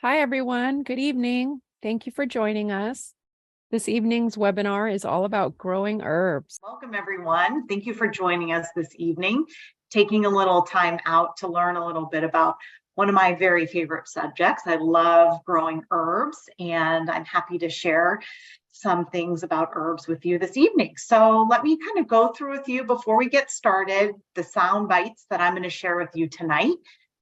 Hi, everyone. Good evening. Thank you for joining us. This evening's webinar is all about growing herbs. Welcome, everyone. Thank you for joining us this evening, taking a little time out to learn a little bit about one of my very favorite subjects. I love growing herbs, and I'm happy to share some things about herbs with you this evening. So let me kind of go through with you before we get started, the sound bites that I'm going to share with you tonight.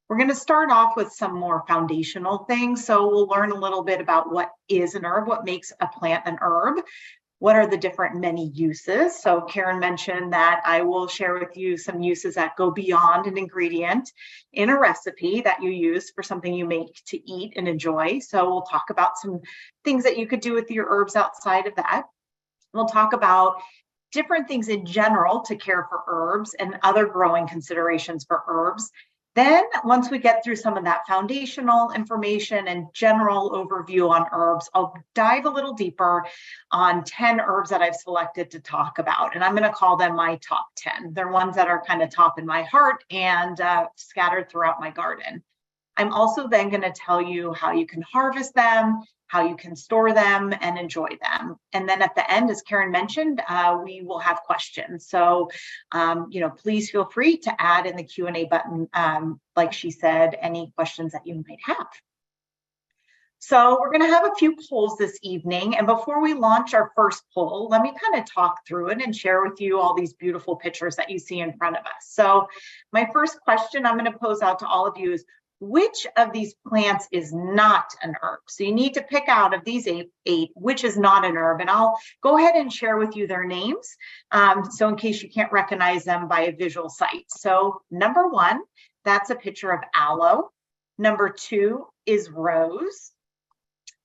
We're going to start off with some more foundational things. So we'll learn a little bit about what is an herb, what makes a plant an herb, what are the different many uses. So Karen mentioned that I will share with you some uses that go beyond an ingredient in a recipe that you use for something you make to eat and enjoy. So we'll talk about some things that you could do with your herbs outside of that. We'll talk about different things in general to care for herbs and other growing considerations for herbs. Then once we get through some of that foundational information and general overview on herbs, I'll dive a little deeper on 10 herbs that I've selected to talk about. And I'm going to call them my top 10. They're ones that are kind of top in my heart and scattered throughout my garden. I'm also then going to tell you how you can harvest them, how you can store them and enjoy them. And then at the end, as Karen mentioned, we will have questions. So, please feel free to add in the Q&A button, like she said, any questions that you might have. So we're going to have a few polls this evening. And before we launch our first poll, let me kind of talk through it and share with you all these beautiful pictures that you see in front of us. So my first question I'm going to pose out to all of you is, which of these plants is not an herb? So you need to pick out of these eight, which is not an herb. And I'll go ahead and share with you their names. So in case you can't recognize them by a visual sight. So number one, that's a picture of aloe. Number two is rose.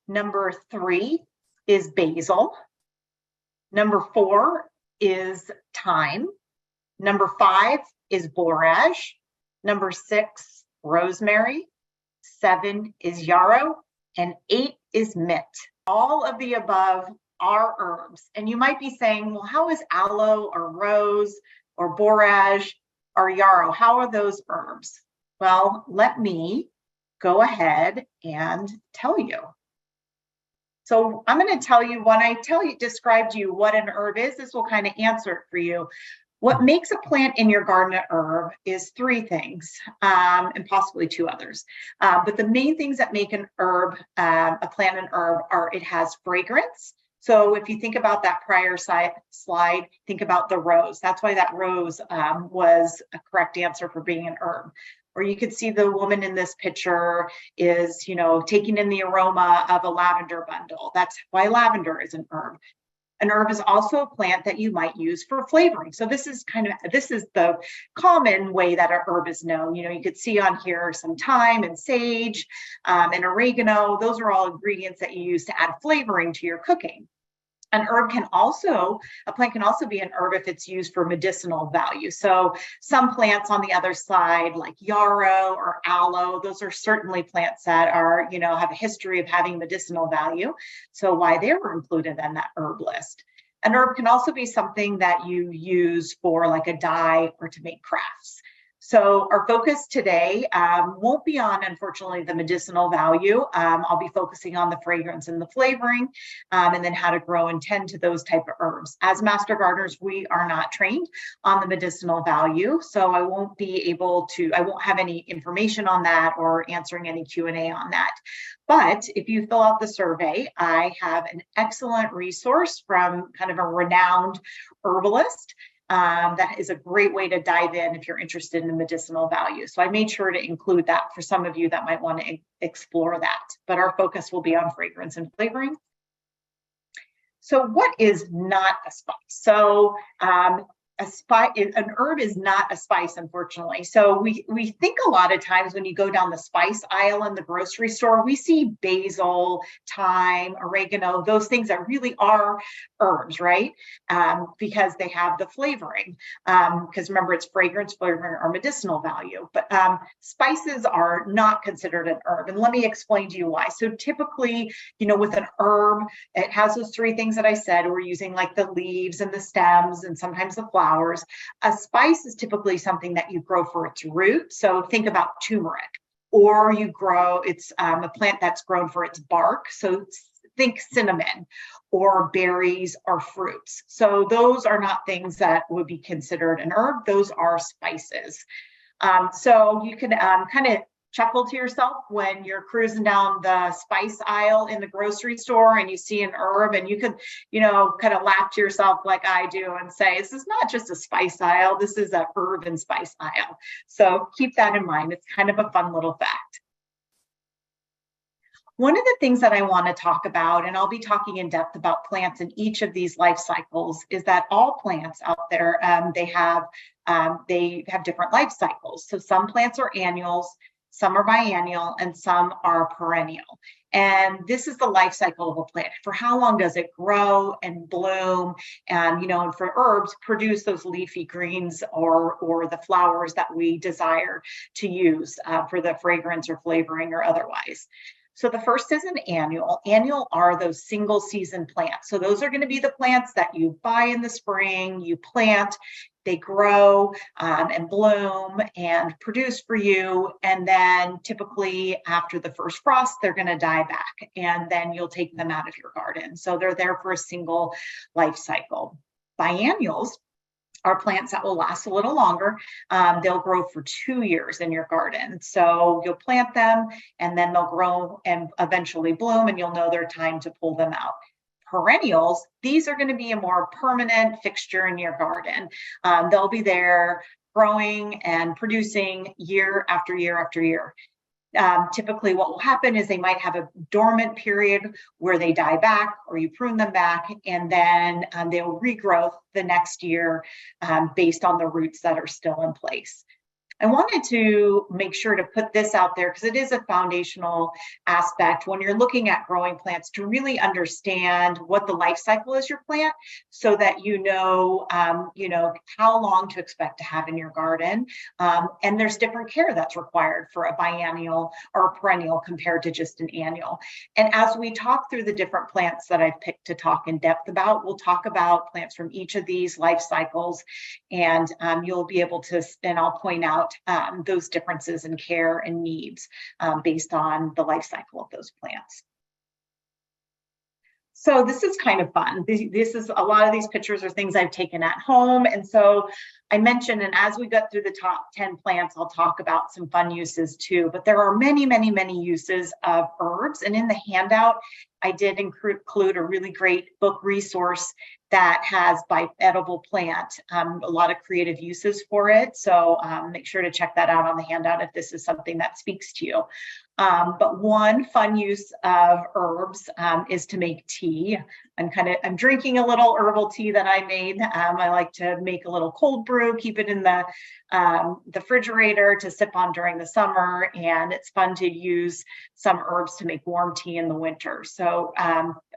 Number three is basil. Number four is thyme. Number five is borage. Number six, rosemary. 7 is yarrow, and 8 is mint. All of the above are herbs. And you might be saying, well, how is aloe or rose or borage or yarrow? How are those herbs? Well, let me go ahead and tell you. So I'm going to tell you, when I describe to you what an herb is, this will kind of answer it for you. What makes a plant in your garden an herb is 3 things, and possibly 2 others. But the main things that make an herb, a plant an herb, are it has fragrance. So if you think about that prior slide, think about the rose. That's why that rose was a correct answer for being an herb. Or you could see the woman in this picture is, taking in the aroma of a lavender bundle. That's why lavender is an herb. An herb is also a plant that you might use for flavoring. So this is the common way that an herb is known. You could see on here some thyme and sage and oregano. Those are all ingredients that you use to add flavoring to your cooking. A plant can also be an herb if it's used for medicinal value. So some plants on the other side, like yarrow or aloe, those are certainly plants that are, have a history of having medicinal value. So why they were included in that herb list. An herb can also be something that you use for like a dye or to make crafts. So our focus today won't be on, unfortunately, the medicinal value. I'll be focusing on the fragrance and the flavoring, and then how to grow and tend to those type of herbs. As master gardeners, we are not trained on the medicinal value, so I won't have any information on that or answering any Q&A on that. But if you fill out the survey, I have an excellent resource from kind of a renowned herbalist. That is a great way to dive in if you're interested in the medicinal value. So I made sure to include that for some of you that might want to explore that. But our focus will be on fragrance and flavoring. So what is not a spice? So an herb is not a spice, unfortunately. So we think a lot of times when you go down the spice aisle in the grocery store, we see basil, thyme, oregano, those things that really are herbs, right? Because they have the flavoring. Because remember, it's fragrance, flavoring, or medicinal value. But spices are not considered an herb. And let me explain to you why. So typically, with an herb, it has those 3 things that I said. We're using like the leaves and the stems and sometimes the flowers. A spice is typically something that you grow for its root. So think about turmeric or it's a plant that's grown for its bark. So think cinnamon or berries or fruits. So those are not things that would be considered an herb. Those are spices. So you can kind of chuckle to yourself when you're cruising down the spice aisle in the grocery store and you see an herb, and you can, kind of laugh to yourself like I do and say, this is not just a spice aisle, this is a herb and spice aisle. So keep that in mind. It's kind of a fun little fact. One of the things that I want to talk about, and I'll be talking in depth about plants in each of these life cycles, is that all plants out there, they have different life cycles. So some plants are annuals, some are biennial, and some are perennial. And this is the life cycle of a plant. For how long does it grow and bloom, and and for herbs, produce those leafy greens or the flowers that we desire to use for the fragrance or flavoring or otherwise. So the first is an annual. Annual are those single season plants. So those are going to be the plants that you buy in the spring, you plant, they grow and bloom and produce for you. And then typically after the first frost, they're going to die back, and then you'll take them out of your garden. So they're there for a single life cycle. Biennials are plants that will last a little longer. They'll grow for 2 years in your garden. So you'll plant them and then they'll grow and eventually bloom, and you'll know their time to pull them out. Perennials, these are going to be a more permanent fixture in your garden. They'll be there growing and producing year after year after year. Typically what will happen is they might have a dormant period where they die back or you prune them back, and then they'll regrow the next year based on the roots that are still in place. I wanted to make sure to put this out there because it is a foundational aspect when you're looking at growing plants, to really understand what the life cycle is your plant, so that you know how long to expect to have in your garden. And there's different care that's required for a biennial or a perennial compared to just an annual. And as we talk through the different plants that I've picked to talk in depth about, we'll talk about plants from each of these life cycles, and you'll be able to, and I'll point out those differences in care and needs based on the life cycle of those plants. So this is kind of fun. This is a lot of these pictures are things I've taken at home. And so I mentioned, and as we got through the top 10 plants, I'll talk about some fun uses too, but there are many, many, many uses of herbs. And in the handout, I did include a really great book resource that has by edible plant, a lot of creative uses for it. So make sure to check that out on the handout if this is something that speaks to you. But one fun use of herbs is to make tea. I'm drinking a little herbal tea that I made. I like to make a little cold brew, keep it in the refrigerator to sip on during the summer. And it's fun to use some herbs to make warm tea in the winter. So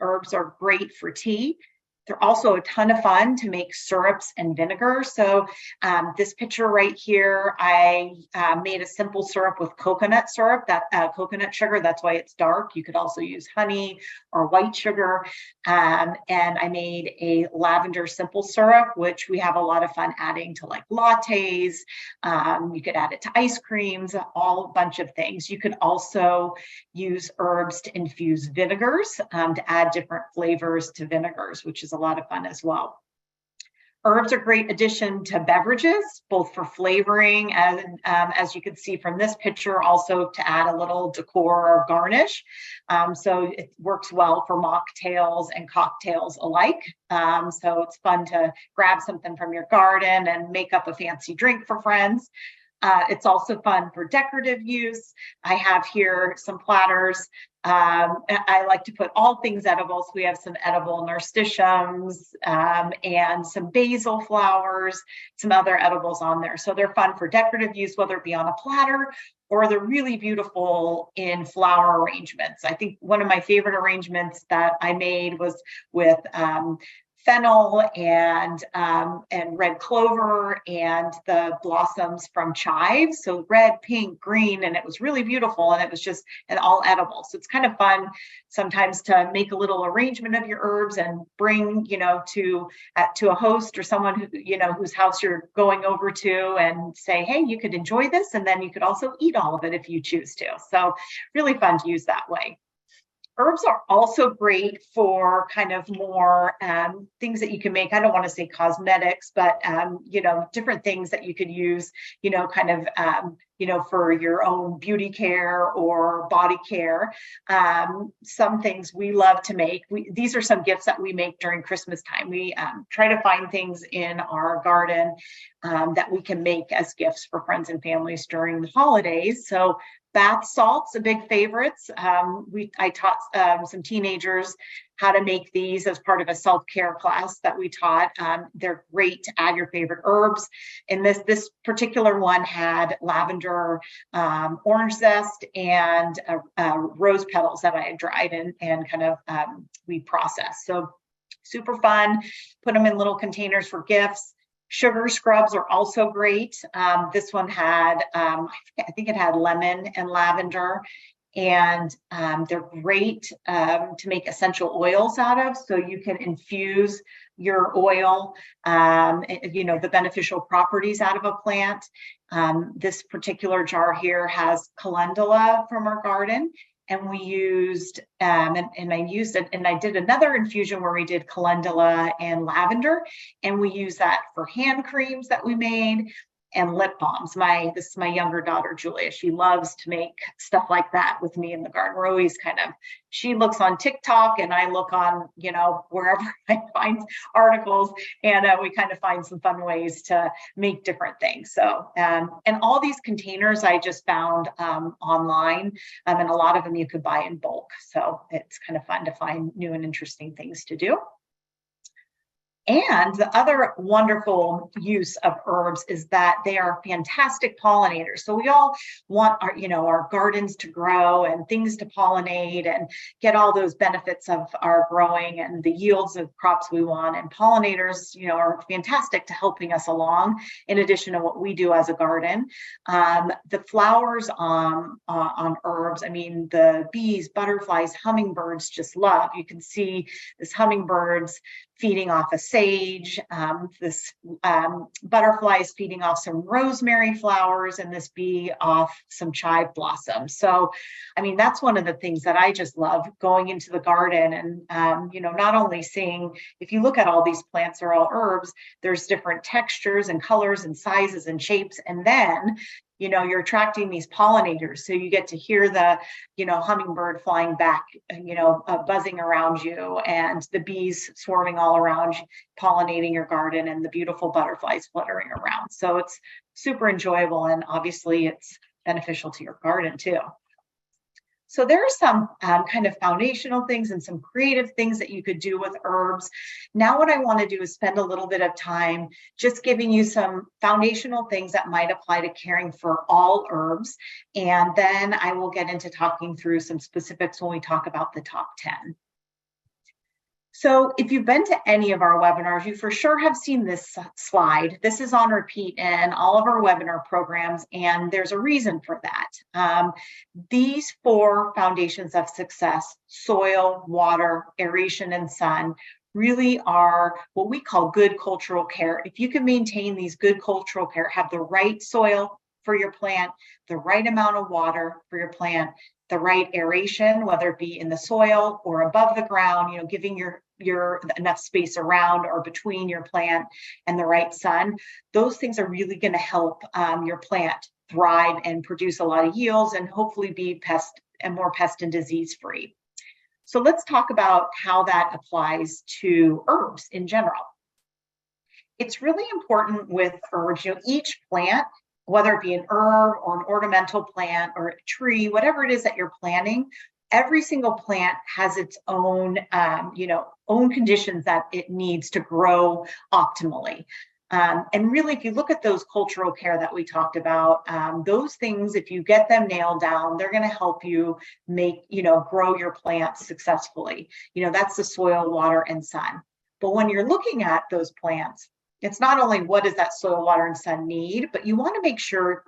herbs are great for tea. They're also a ton of fun to make syrups and vinegar. So this picture right here, I made a simple syrup with coconut syrup, coconut sugar. That's why it's dark. You could also use honey or white sugar. And I made a lavender simple syrup, which we have a lot of fun adding to like lattes. You could add it to ice creams, a bunch of things. You could also use herbs to infuse vinegars, to add different flavors to vinegars, which is a lot of fun as well. Herbs are a great addition to beverages, both for flavoring and as you can see from this picture, also to add a little decor or garnish. So it works well for mocktails and cocktails alike. So it's fun to grab something from your garden and make up a fancy drink for friends. It's also fun for decorative use. I have here some platters. I like to put all things edible. So we have some edible nasturtiums and some basil flowers, some other edibles on there. So they're fun for decorative use, whether it be on a platter or they're really beautiful in flower arrangements. I think one of my favorite arrangements that I made was with fennel and red clover and the blossoms from chive. So red, pink, green, and it was really beautiful, and it was just and all edible. So it's kind of fun sometimes to make a little arrangement of your herbs and bring, to a host or someone who, whose house you're going over to, and say, hey, you could enjoy this, and then you could also eat all of it if you choose to. So really fun to use that way. Herbs are also great for kind of more things that you can make. I don't want to say cosmetics, but different things that you could use, for your own beauty care or body care. Some things we love to make. These are some gifts that we make during Christmas time. We try to find things in our garden that we can make as gifts for friends and families during the holidays. So bath salts, a big favorites. I taught some teenagers how to make these as part of a self-care class that we taught. They're great to add your favorite herbs. And this particular one had lavender, orange zest, and rose petals that I had dried and kind of we processed. So super fun. Put them in little containers for gifts. Sugar scrubs are also great. This one had, I think it had lemon and lavender, and they're great to make essential oils out of. So you can infuse your oil, the beneficial properties out of a plant. This particular jar here has calendula from our garden. And we used, and I did another infusion where we did calendula and lavender, and we used that for hand creams that we made and lip balms. This is my younger daughter, Julia. She loves to make stuff like that with me in the garden. We're always she looks on TikTok and I look on, wherever I find articles, and we kind of find some fun ways to make different things. So, and all these containers I just found online, and a lot of them you could buy in bulk. So it's kind of fun to find new and interesting things to do. And the other wonderful use of herbs is that they are fantastic pollinators. So we all want our gardens to grow and things to pollinate and get all those benefits of our growing and the yields of crops we want. And pollinators, are fantastic to helping us along in addition to what we do as a garden. The flowers on herbs, the bees, butterflies, hummingbirds just love. You can see this hummingbirds feeding off a sage, this butterfly is feeding off some rosemary flowers, and this bee off some chive blossoms. So, that's one of the things that I just love going into the garden and, not only seeing, if you look at all these plants are all herbs, there's different textures and colors and sizes and shapes. And then, you're attracting these pollinators. So you get to hear the, hummingbird flying back, buzzing around you, and the bees swarming all around you, pollinating your garden, and the beautiful butterflies fluttering around. So it's super enjoyable. And obviously it's beneficial to your garden too. So there are some kind of foundational things and some creative things that you could do with herbs. Now what I want to do is spend a little bit of time just giving you some foundational things that might apply to caring for all herbs. And then I will get into talking through some specifics when we talk about the top 10. So if you've been to any of our webinars, you for sure have seen this slide. This is on repeat in all of our webinar programs, and there's a reason for that. These 4 foundations of success, soil, water, aeration, and sun, really are what we call good cultural care. If you can maintain these good cultural care, have the right soil for your plant, the right amount of water for your plant, the right aeration, whether it be in the soil or above the ground, giving your enough space around or between your plant, and the right sun, those things are really going to help your plant thrive and produce a lot of yields and hopefully be more pest and disease free. So let's talk about how that applies to herbs in general. It's really important with herbs, each plant, whether it be an herb or an ornamental plant or a tree, whatever it is that you're planting, every single plant has its own, own conditions that it needs to grow optimally. And really, if you look at those cultural care that we talked about, those things, if you get them nailed down, they're going to help you make, grow your plants successfully. That's the soil, water, and sun. But when you're looking at those plants, it's not only what does that soil, water, and sun need, but you want to make sure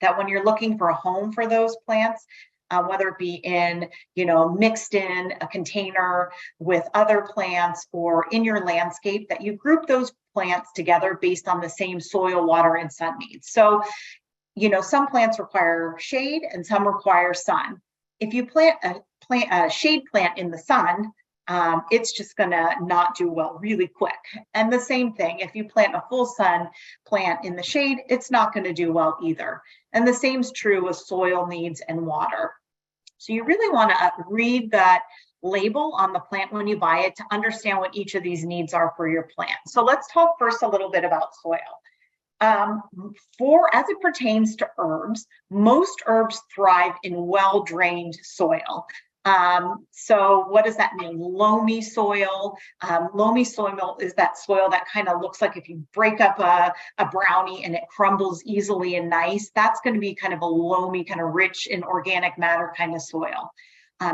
that when you're looking for a home for those plants, whether it be in, mixed in a container with other plants or in your landscape, that you group those plants together based on the same soil, water, and sun needs. So, some plants require shade and some require sun. If you plant a shade plant in the sun, it's just going to not do well really quick. And the same thing, if you plant a full sun plant in the shade, it's not going to do well either. And the same is true with soil needs and water. So you really want to read that label on the plant when you buy it to understand what each of these needs are for your plant. So let's talk first a little bit about soil. As it pertains to herbs, most herbs thrive in well-drained soil. So what does that mean? Loamy soil. Loamy soil is that soil that kind of looks like if you break up a brownie and it crumbles easily and nice. That's going to be kind of a loamy, kind of rich in organic matter kind of soil.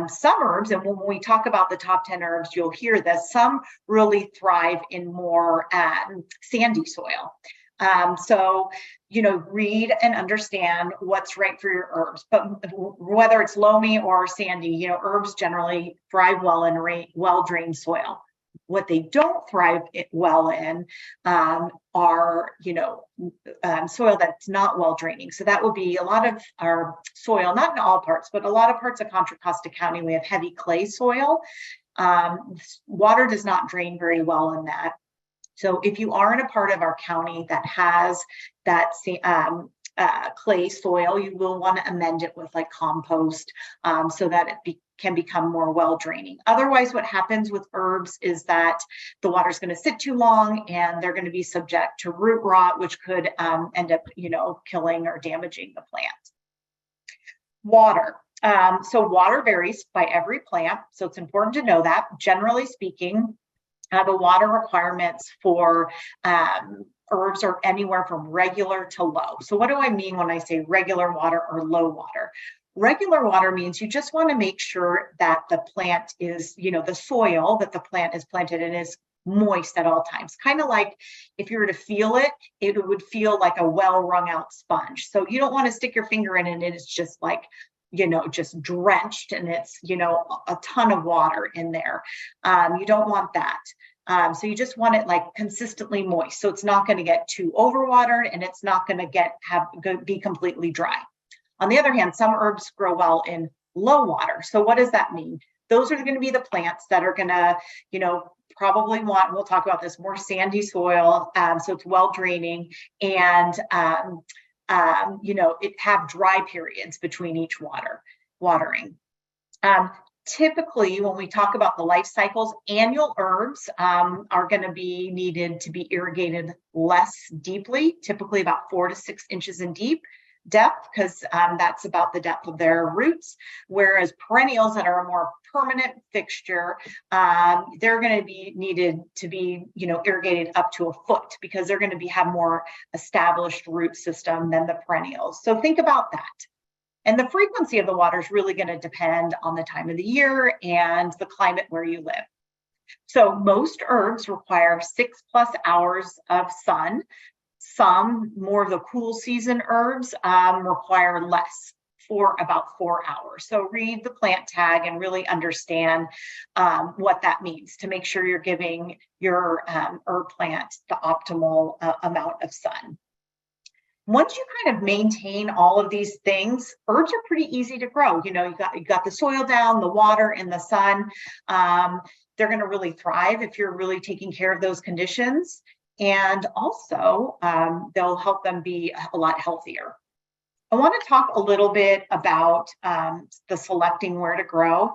Some herbs, and when we talk about the top 10 herbs, you'll hear this, some really thrive in more sandy soil. So, read and understand what's right for your herbs, but whether it's loamy or sandy, herbs generally thrive well in well-drained soil. What they don't thrive well in are, soil that's not well draining. So that would be a lot of our soil, not in all parts, but a lot of parts of Contra Costa County, we have heavy clay soil. Water does not drain very well in that. So if you are in a part of our county that has that clay soil, you will want to amend it with like compost so that it can become more well draining. Otherwise, what happens with herbs is that the water is going to sit too long and they're going to be subject to root rot, which could end up, killing or damaging the plant. Water. So water varies by every plant. So it's important to know that. Generally speaking, the water requirements for herbs are anywhere from regular to low. So what do I mean when I say regular water or low water? Regular water means you just want to make sure that the plant is, the soil that the plant is planted in is moist at all times. Kind of like if you were to feel it, it would feel like a well wrung out sponge. So you don't want to stick your finger in it and it's just like, just drenched and it's, a ton of water in there. You don't want that. So you just want it like consistently moist. So it's not going to get too overwatered and it's not going to be completely dry. On the other hand, some herbs grow well in low water. So what does that mean? Those are going to be the plants that are going to, probably want, we'll talk about this, more sandy soil. So it's well draining and, it have dry periods between each watering. Typically, when we talk about the life cycles, annual herbs are going to be needed to be irrigated less deeply, typically about 4 to 6 inches in depth, because that's about the depth of their roots. Whereas perennials that are a more permanent fixture, they're going to be needed to be, irrigated up to a foot because they're going to have more established root system than the perennials. So think about that. And the frequency of the water is really going to depend on the time of the year and the climate where you live. So most herbs require 6+ hours of sun. Some, more of the cool season herbs, require less, for about 4 hours. So read the plant tag and really understand what that means to make sure you're giving your herb plant the optimal amount of sun. Once you kind of maintain all of these things, herbs are pretty easy to grow. You got the soil down, the water, and the sun. They're going to really thrive if you're really taking care of those conditions. And also, they'll help them be a lot healthier. I want to talk a little bit about the selecting where to grow.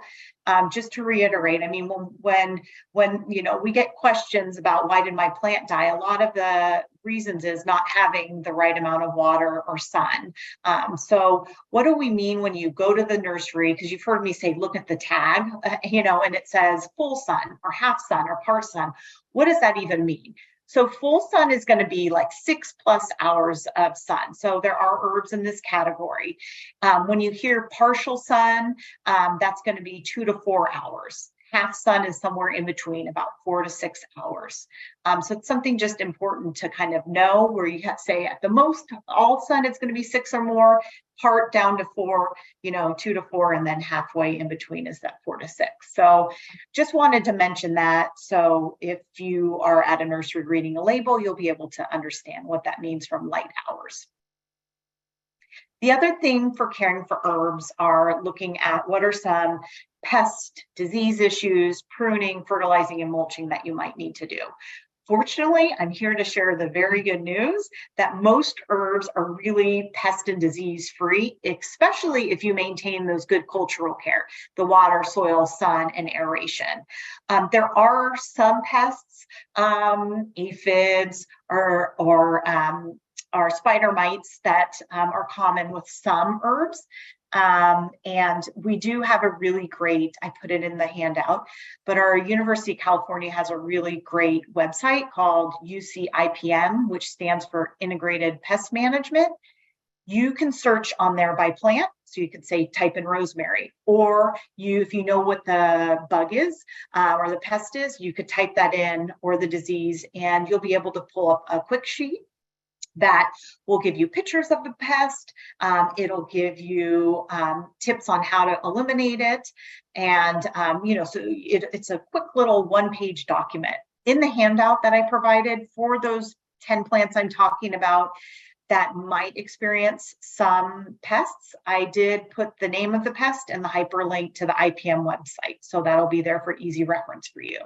Just to reiterate, I mean, when we get questions about why did my plant die, a lot of the reasons is not having the right amount of water or sun. So what do we mean when you go to the nursery? Because you've heard me say, look at the tag, and it says full sun or half sun or part sun. What does that even mean? So full sun is going to be like 6+ hours of sun. So there are herbs in this category. When you hear partial sun, that's going to be 2 to 4 hours. half sun is somewhere in between, about 4 to 6 hours. So it's something just important to kind of know, where you have, say at the most all sun, it's going to be 6 or more, part down to 4, 2 to 4, and then halfway in between is that 4 to 6. So just wanted to mention that. So if you are at a nursery reading a label, you'll be able to understand what that means from light hours. The other thing for caring for herbs are looking at what are some pest disease issues, pruning, fertilizing, and mulching that you might need to do. Fortunately, I'm here to share the very good news that most herbs are really pest and disease free, especially if you maintain those good cultural care, the water, soil, sun, and aeration. There are some pests, aphids or spider mites that are common with some herbs. And we do have a really great, I put it in the handout, but our University of California has a really great website called UCIPM, which stands for Integrated Pest Management. You can search on there by plant. So you could say type in rosemary, or if you know what the bug is or the pest is, you could type that in, or the disease, and you'll be able to pull up a quick sheet that will give you pictures of the pest. It'll give you tips on how to eliminate it. And, so it's a quick little one-page document. In the handout that I provided for those 10 plants I'm talking about that might experience some pests, I did put the name of the pest and the hyperlink to the IPM website. So that'll be there for easy reference for you.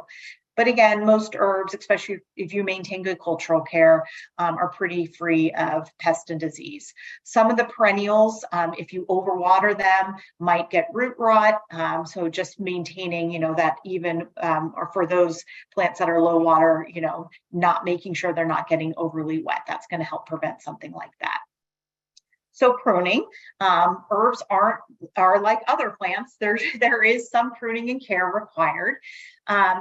But again, most herbs, especially if you maintain good cultural care, are pretty free of pest and disease. Some of the perennials, if you overwater them, might get root rot. So just maintaining, that even, or for those plants that are low water, not making sure they're not getting overly wet. That's going to help prevent something like that. So pruning, herbs are like other plants. There is some pruning and care required.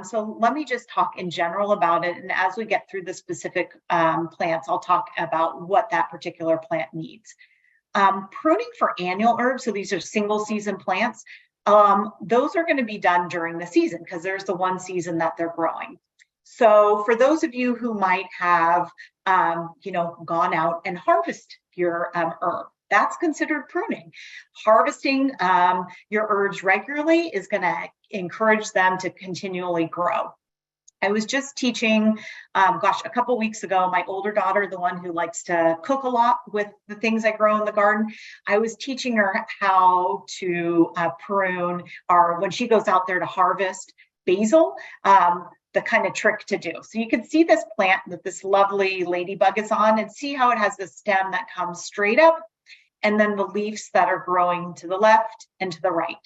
So let me just talk in general about it. And as we get through the specific plants, I'll talk about what that particular plant needs. Pruning for annual herbs, so these are single season plants, those are going to be done during the season because there's the one season that they're growing. So for those of you who might have, gone out and harvest your herb, that's considered pruning. Harvesting your herbs regularly is going to encourage them to continually grow. I was just teaching, a couple weeks ago, my older daughter, the one who likes to cook a lot with the things I grow in the garden, I was teaching her how to prune, or when she goes out there to harvest basil, the kind of trick to do. So you can see this plant that this lovely ladybug is on, and see how it has the stem that comes straight up, and then the leaves that are growing to the left and to the right.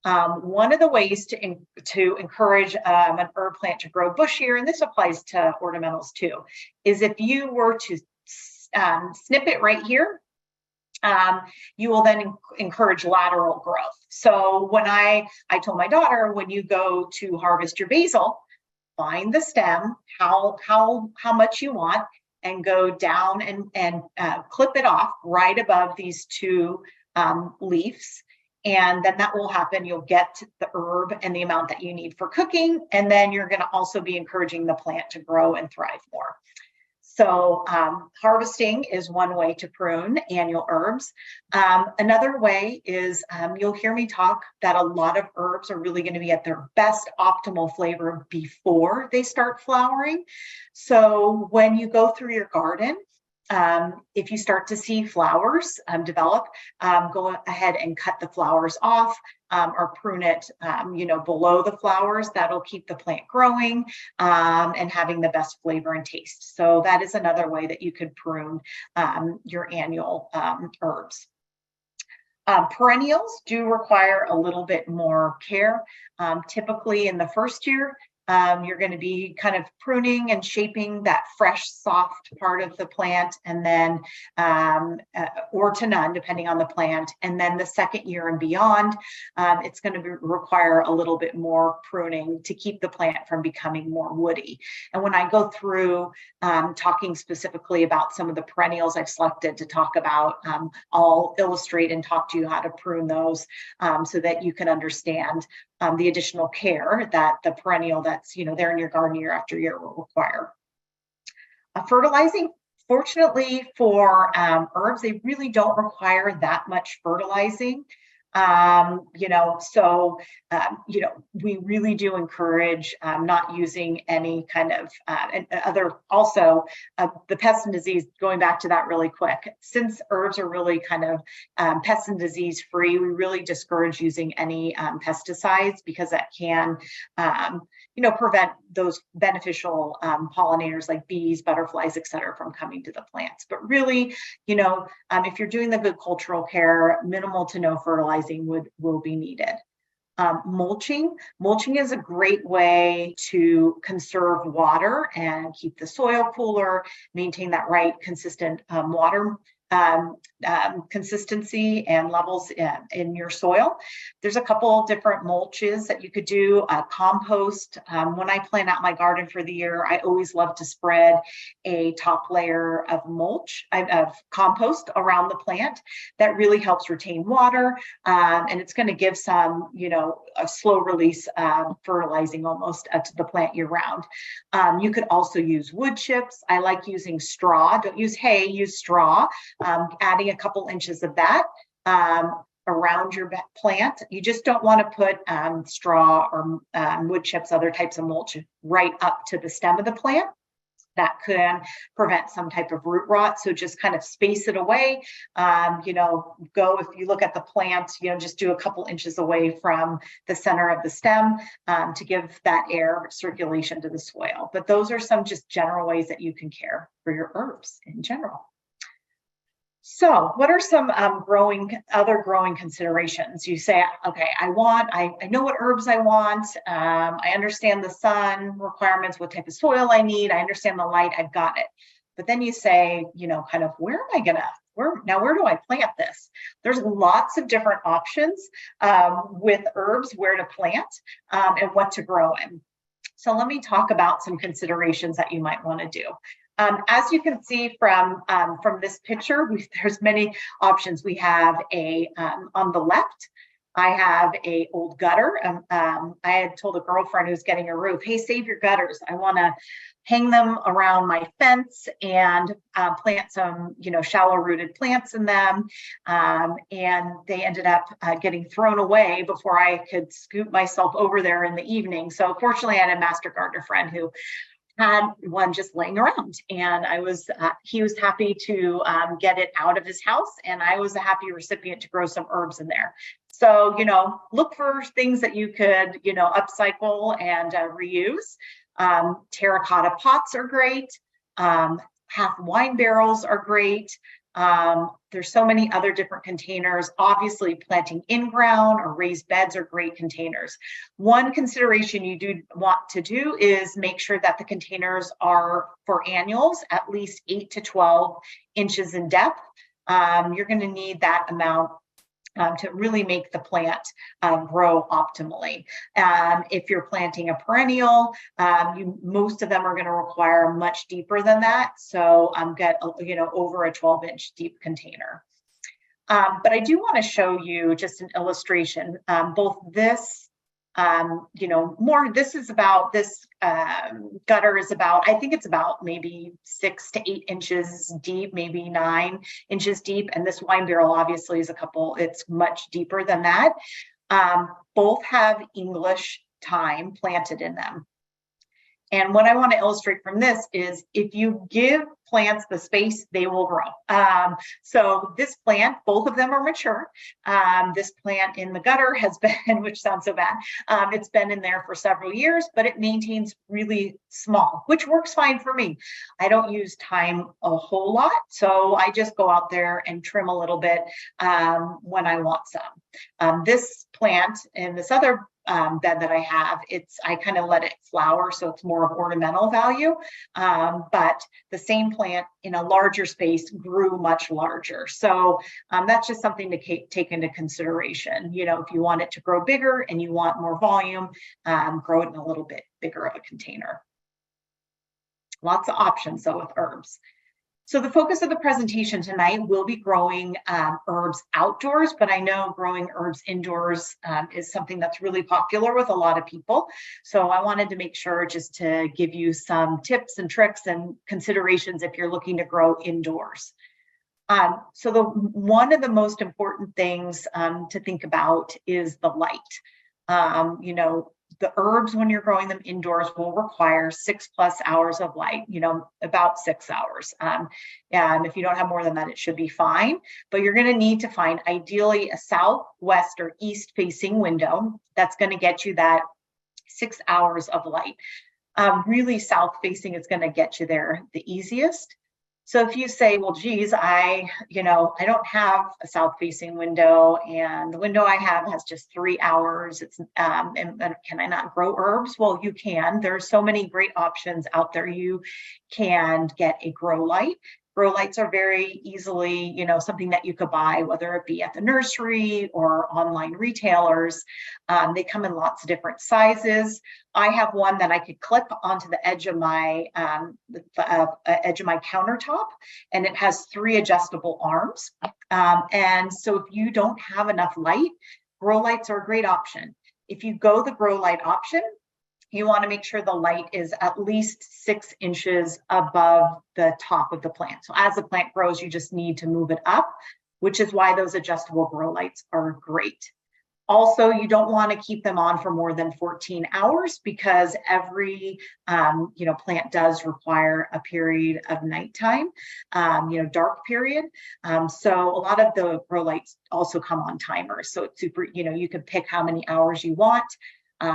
One of the ways to encourage an herb plant to grow bushier, and this applies to ornamentals too, is if you were to snip it right here, you will then encourage lateral growth. So when I told my daughter, when you go to harvest your basil, find the stem, how much you want, and go down and clip it off right above these two leaves. And then that will happen. You'll get the herb and the amount that you need for cooking. And then you're going to also be encouraging the plant to grow and thrive more. So harvesting is one way to prune annual herbs. Another way is you'll hear me talk that a lot of herbs are really going to be at their best optimal flavor before they start flowering. So when you go through your garden, if you start to see flowers develop, go ahead and cut the flowers off or prune it, below the flowers. That'll keep the plant growing and having the best flavor and taste. So that is another way that you could prune your annual herbs. Perennials do require a little bit more care. Typically in the first year, You're going to be kind of pruning and shaping that fresh, soft part of the plant, and then or to none, depending on the plant. And then the second year and beyond, it's going to require a little bit more pruning to keep the plant from becoming more woody. And when I go through talking specifically about some of the perennials I've selected to talk about, I'll illustrate and talk to you how to prune those so that you can understand the additional care that the perennial that's there in your garden year after year will require. Fertilizing, fortunately for herbs, they really don't require that much fertilizing. We really do encourage not using any kind of the pest and disease, going back to that really quick, since herbs are really kind of pest and disease free, we really discourage using any pesticides, because that can prevent those beneficial pollinators like bees, butterflies, et cetera, from coming to the plants. But really, if you're doing the good cultural care, minimal to no fertilizing will be needed. Mulching is a great way to conserve water and keep the soil cooler, maintain that right consistent water consistency and levels in your soil. There's a couple of different mulches that you could do. Compost. When I plan out my garden for the year, I always love to spread a top layer of compost around the plant. That really helps retain water, and it's going to give some, a slow release fertilizing almost to the plant year round. You could also use wood chips. I like using straw. Don't use hay, use straw. Adding a couple inches of that around your plant. You just don't want to put straw or wood chips, other types of mulch, right up to the stem of the plant. That can prevent some type of root rot. So just kind of space it away. If you look at the plant, just do a couple inches away from the center of the stem to give that air circulation to the soil. But those are some just general ways that you can care for your herbs in general. So what are some other growing considerations? You say, okay, I know what herbs I want. I understand the sun requirements, what type of soil I need. I understand the light, I've got it. But then you say, where do I plant this? There's lots of different options with herbs, where to plant and what to grow in. So let me talk about some considerations that you might want to do. As you can see from this picture, there's many options. We have on the left, I have a old gutter. I had told a girlfriend who's getting a roof, hey, save your gutters. I want to hang them around my fence and plant some, shallow rooted plants in them. And they ended up getting thrown away before I could scoop myself over there in the evening. So fortunately, I had a master gardener friend who had one just laying around, and he was happy to get it out of his house, and I was a happy recipient to grow some herbs in there. So, look for things that you could, upcycle and reuse. Terracotta pots are great. Half wine barrels are great. There's so many other different containers. Obviously, planting in ground or raised beds are great containers. One consideration you do want to do is make sure that the containers are for annuals, at least 8 to 12 inches in depth. You're going to need that amount to really make the plant grow optimally. If you're planting a perennial, most of them are going to require much deeper than that. So get over a 12-inch deep container. But I do want to show you just an illustration. Both this, this gutter is about, I think it's about maybe 6 to 8 inches deep, maybe 9 inches deep. And this wine barrel obviously is it's much deeper than that. Both have English thyme planted in them. And what I want to illustrate from this is if you give plants the space, they will grow. So this plant, both of them are mature. This plant in the gutter has been, which sounds so bad, it's been in there for several years, but it maintains really small, which works fine for me. I don't use thyme a whole lot, so I just go out there and trim a little bit when I want some. This plant in this other bed that I have. I kind of let it flower, so it's more of ornamental value. But the same plant in a larger space grew much larger. So that's just something to take into consideration. You know, if you want it to grow bigger and you want more volume, grow it in a little bit bigger of a container. Lots of options though with herbs. So the focus of the presentation tonight will be growing herbs outdoors, but I know growing herbs indoors is something that's really popular with a lot of people. So I wanted to make sure just to give you some tips and tricks and considerations if you're looking to grow indoors. So one of the most important things to think about is the light. You know, the herbs, when you're growing them indoors, will require 6+ hours of light, you know, about 6 hours. And if you don't have more than that, it should be fine. But you're going to need to find ideally a south, west, or east facing window that's going to get you that 6 hours of light. Really, south facing is going to get you there the easiest. So if you say, well, geez, I don't have a south-facing window, and the window I have has just 3 hours. And can I not grow herbs? Well, you can. There's so many great options out there. You can get a grow light. Grow lights are very easily, you know, something that you could buy, whether it be at the nursery or online retailers. They come in lots of different sizes. I have one that I could clip onto the edge of my countertop, and it has 3 adjustable arms. And so if you don't have enough light, grow lights are a great option. If you go the grow light option, you want to make sure the light is at least 6 inches above the top of the plant. So as the plant grows, you just need to move it up, which is why those adjustable grow lights are great. Also, you don't want to keep them on for more than 14 hours because every plant does require a period of nighttime, dark period. So a lot of the grow lights also come on timers. So it's super, you can pick how many hours you want.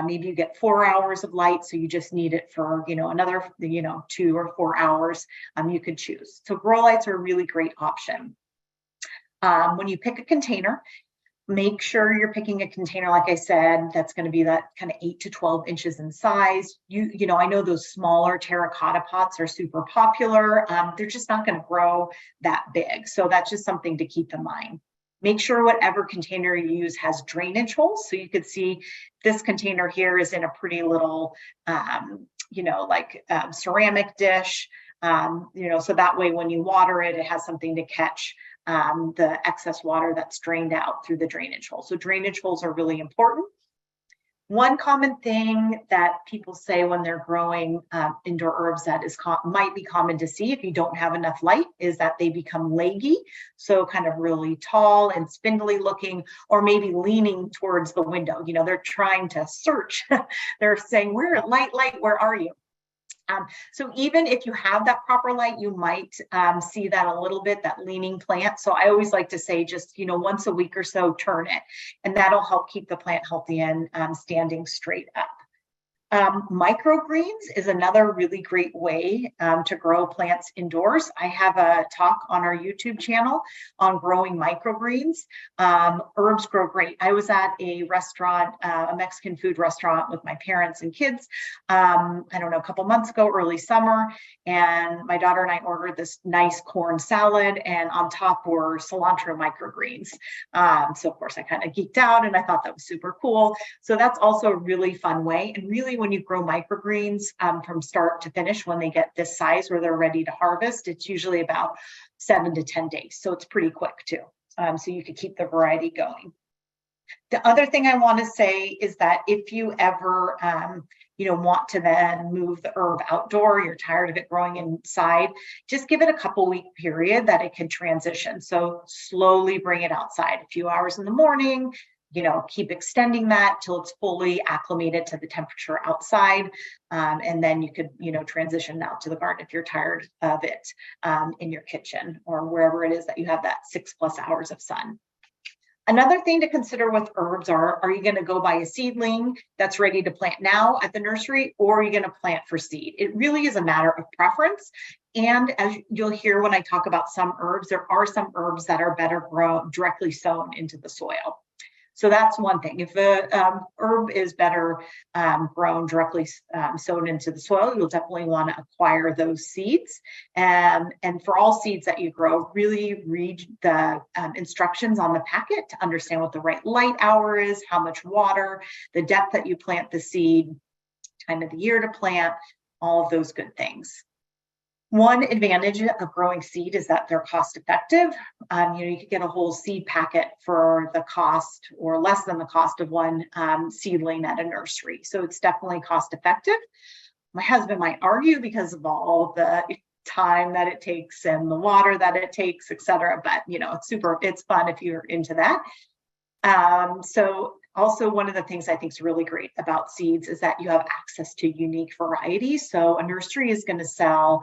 Maybe you get 4 hours of light, so you just need it for, another, 2 or 4 hours. You could choose. So grow lights are a really great option. When you pick a container, make sure you're picking a container, like I said, that's going to be that kind of 8 to 12 inches in size. I know those smaller terracotta pots are super popular. They're just not going to grow that big. So that's just something to keep in mind. Make sure whatever container you use has drainage holes. So you could see this container here is in a pretty little, ceramic dish. So that way when you water it, it has something to catch the excess water that's drained out through the drainage hole. So drainage holes are really important. One common thing that people say when they're growing indoor herbs that might be common to see if you don't have enough light is that they become leggy, so kind of really tall and spindly looking, or maybe leaning towards the window. They're trying to search. They're saying, "Where light, where are you?" So even if you have that proper light, you might see that a little bit, that leaning plant. So I always like to say just, once a week or so, turn it, and that'll help keep the plant healthy and standing straight up. Microgreens is another really great way to grow plants indoors. I have a talk on our YouTube channel on growing microgreens. Herbs grow great. I was at a restaurant, a Mexican food restaurant with my parents and kids, a couple months ago, early summer, and my daughter and I ordered this nice corn salad, and on top were cilantro microgreens. So of course I kind of geeked out and I thought that was super cool. So that's also a really fun way. And really, when you grow microgreens from start to finish, when they get this size where they're ready to harvest, it's usually about 7 to 10 days. So it's pretty quick too. So you could keep the variety going. The other thing I want to say is that if you ever, want to then move the herb outdoor, you're tired of it growing inside, just give it a couple-week period that it can transition. So slowly bring it outside, a few hours in the morning, keep extending that till it's fully acclimated to the temperature outside. And then you could, transition out to the garden if you're tired of it in your kitchen or wherever it is that you have that 6+ hours of sun. Another thing to consider with herbs are you going to go buy a seedling that's ready to plant now at the nursery, or are you going to plant for seed? It really is a matter of preference. And as you'll hear when I talk about some herbs, there are some herbs that are better grown directly sown into the soil. So that's one thing. If the herb is better grown directly sown into the soil, you'll definitely want to acquire those seeds. And for all seeds that you grow, really read the instructions on the packet to understand what the right light hour is, how much water, the depth that you plant the seed, time of the year to plant, all of those good things. One advantage of growing seed is that they're cost effective. You could get a whole seed packet for the cost or less than the cost of one seedling at a nursery. So it's definitely cost effective. My husband might argue because of all the time that it takes and the water that it takes, et cetera. But, it's fun if you're into that. So also one of the things I think is really great about seeds is that you have access to unique varieties. So a nursery is going to sell,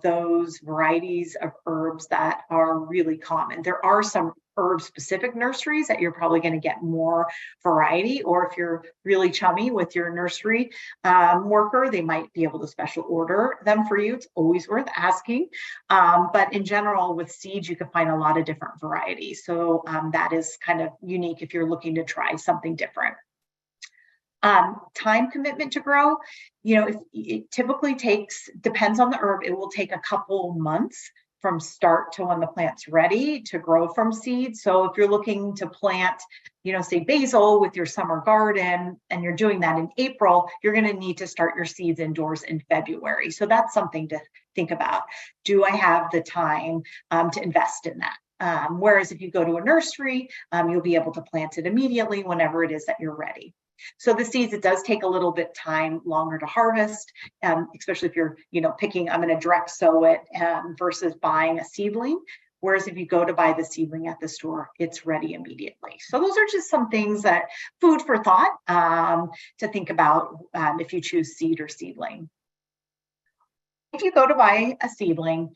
those varieties of herbs that are really common. There are some herb specific nurseries that you're probably going to get more variety, or if you're really chummy with your nursery worker, they might be able to special order them for you. It's always worth asking. But in general, with seeds, you can find a lot of different varieties. So that is kind of unique if you're looking to try something different. Time commitment to grow, if it typically depends on the herb, it will take a couple months from start to when the plant's ready to grow from seed. So if you're looking to plant, say basil with your summer garden, and you're doing that in April, you're going to need to start your seeds indoors in February. So that's something to think about. Do I have the time to invest in that? Whereas if you go to a nursery, you'll be able to plant it immediately whenever it is that you're ready. So the seeds, it does take a little bit time longer to harvest, especially if you're, picking, I'm going to direct sow it versus buying a seedling. Whereas if you go to buy the seedling at the store, it's ready immediately. So those are just some things that food for thought to think about if you choose seed or seedling. If you go to buy a seedling,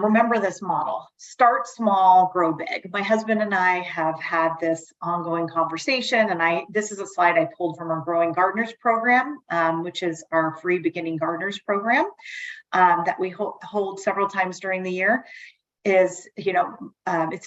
remember this model: start small, grow big. My husband and I have had this ongoing conversation, and this is a slide I pulled from our Growing Gardeners program, which is our free beginning gardeners program that we hold several times during the year. It's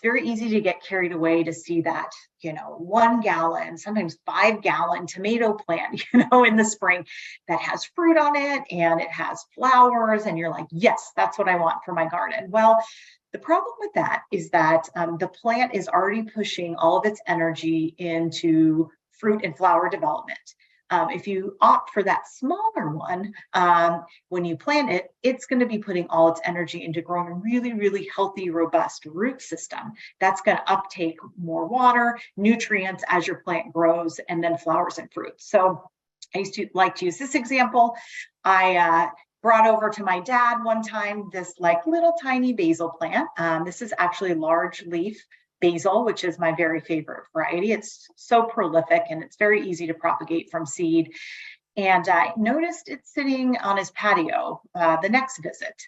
very easy to get carried away to see that, 1 gallon, sometimes 5 gallon tomato plant, in the spring that has fruit on it and it has flowers. And you're like, yes, that's what I want for my garden. Well, the problem with that is that the plant is already pushing all of its energy into fruit and flower development. If you opt for that smaller one, when you plant it, it's going to be putting all its energy into growing a really, really healthy, robust root system. That's going to uptake more water, nutrients as your plant grows, and then flowers and fruits. So I used to like to use this example. I brought over to my dad one time this little tiny basil plant. This is actually large leaf basil, which is my very favorite variety. It's so prolific and it's very easy to propagate from seed. And I noticed it sitting on his patio the next visit.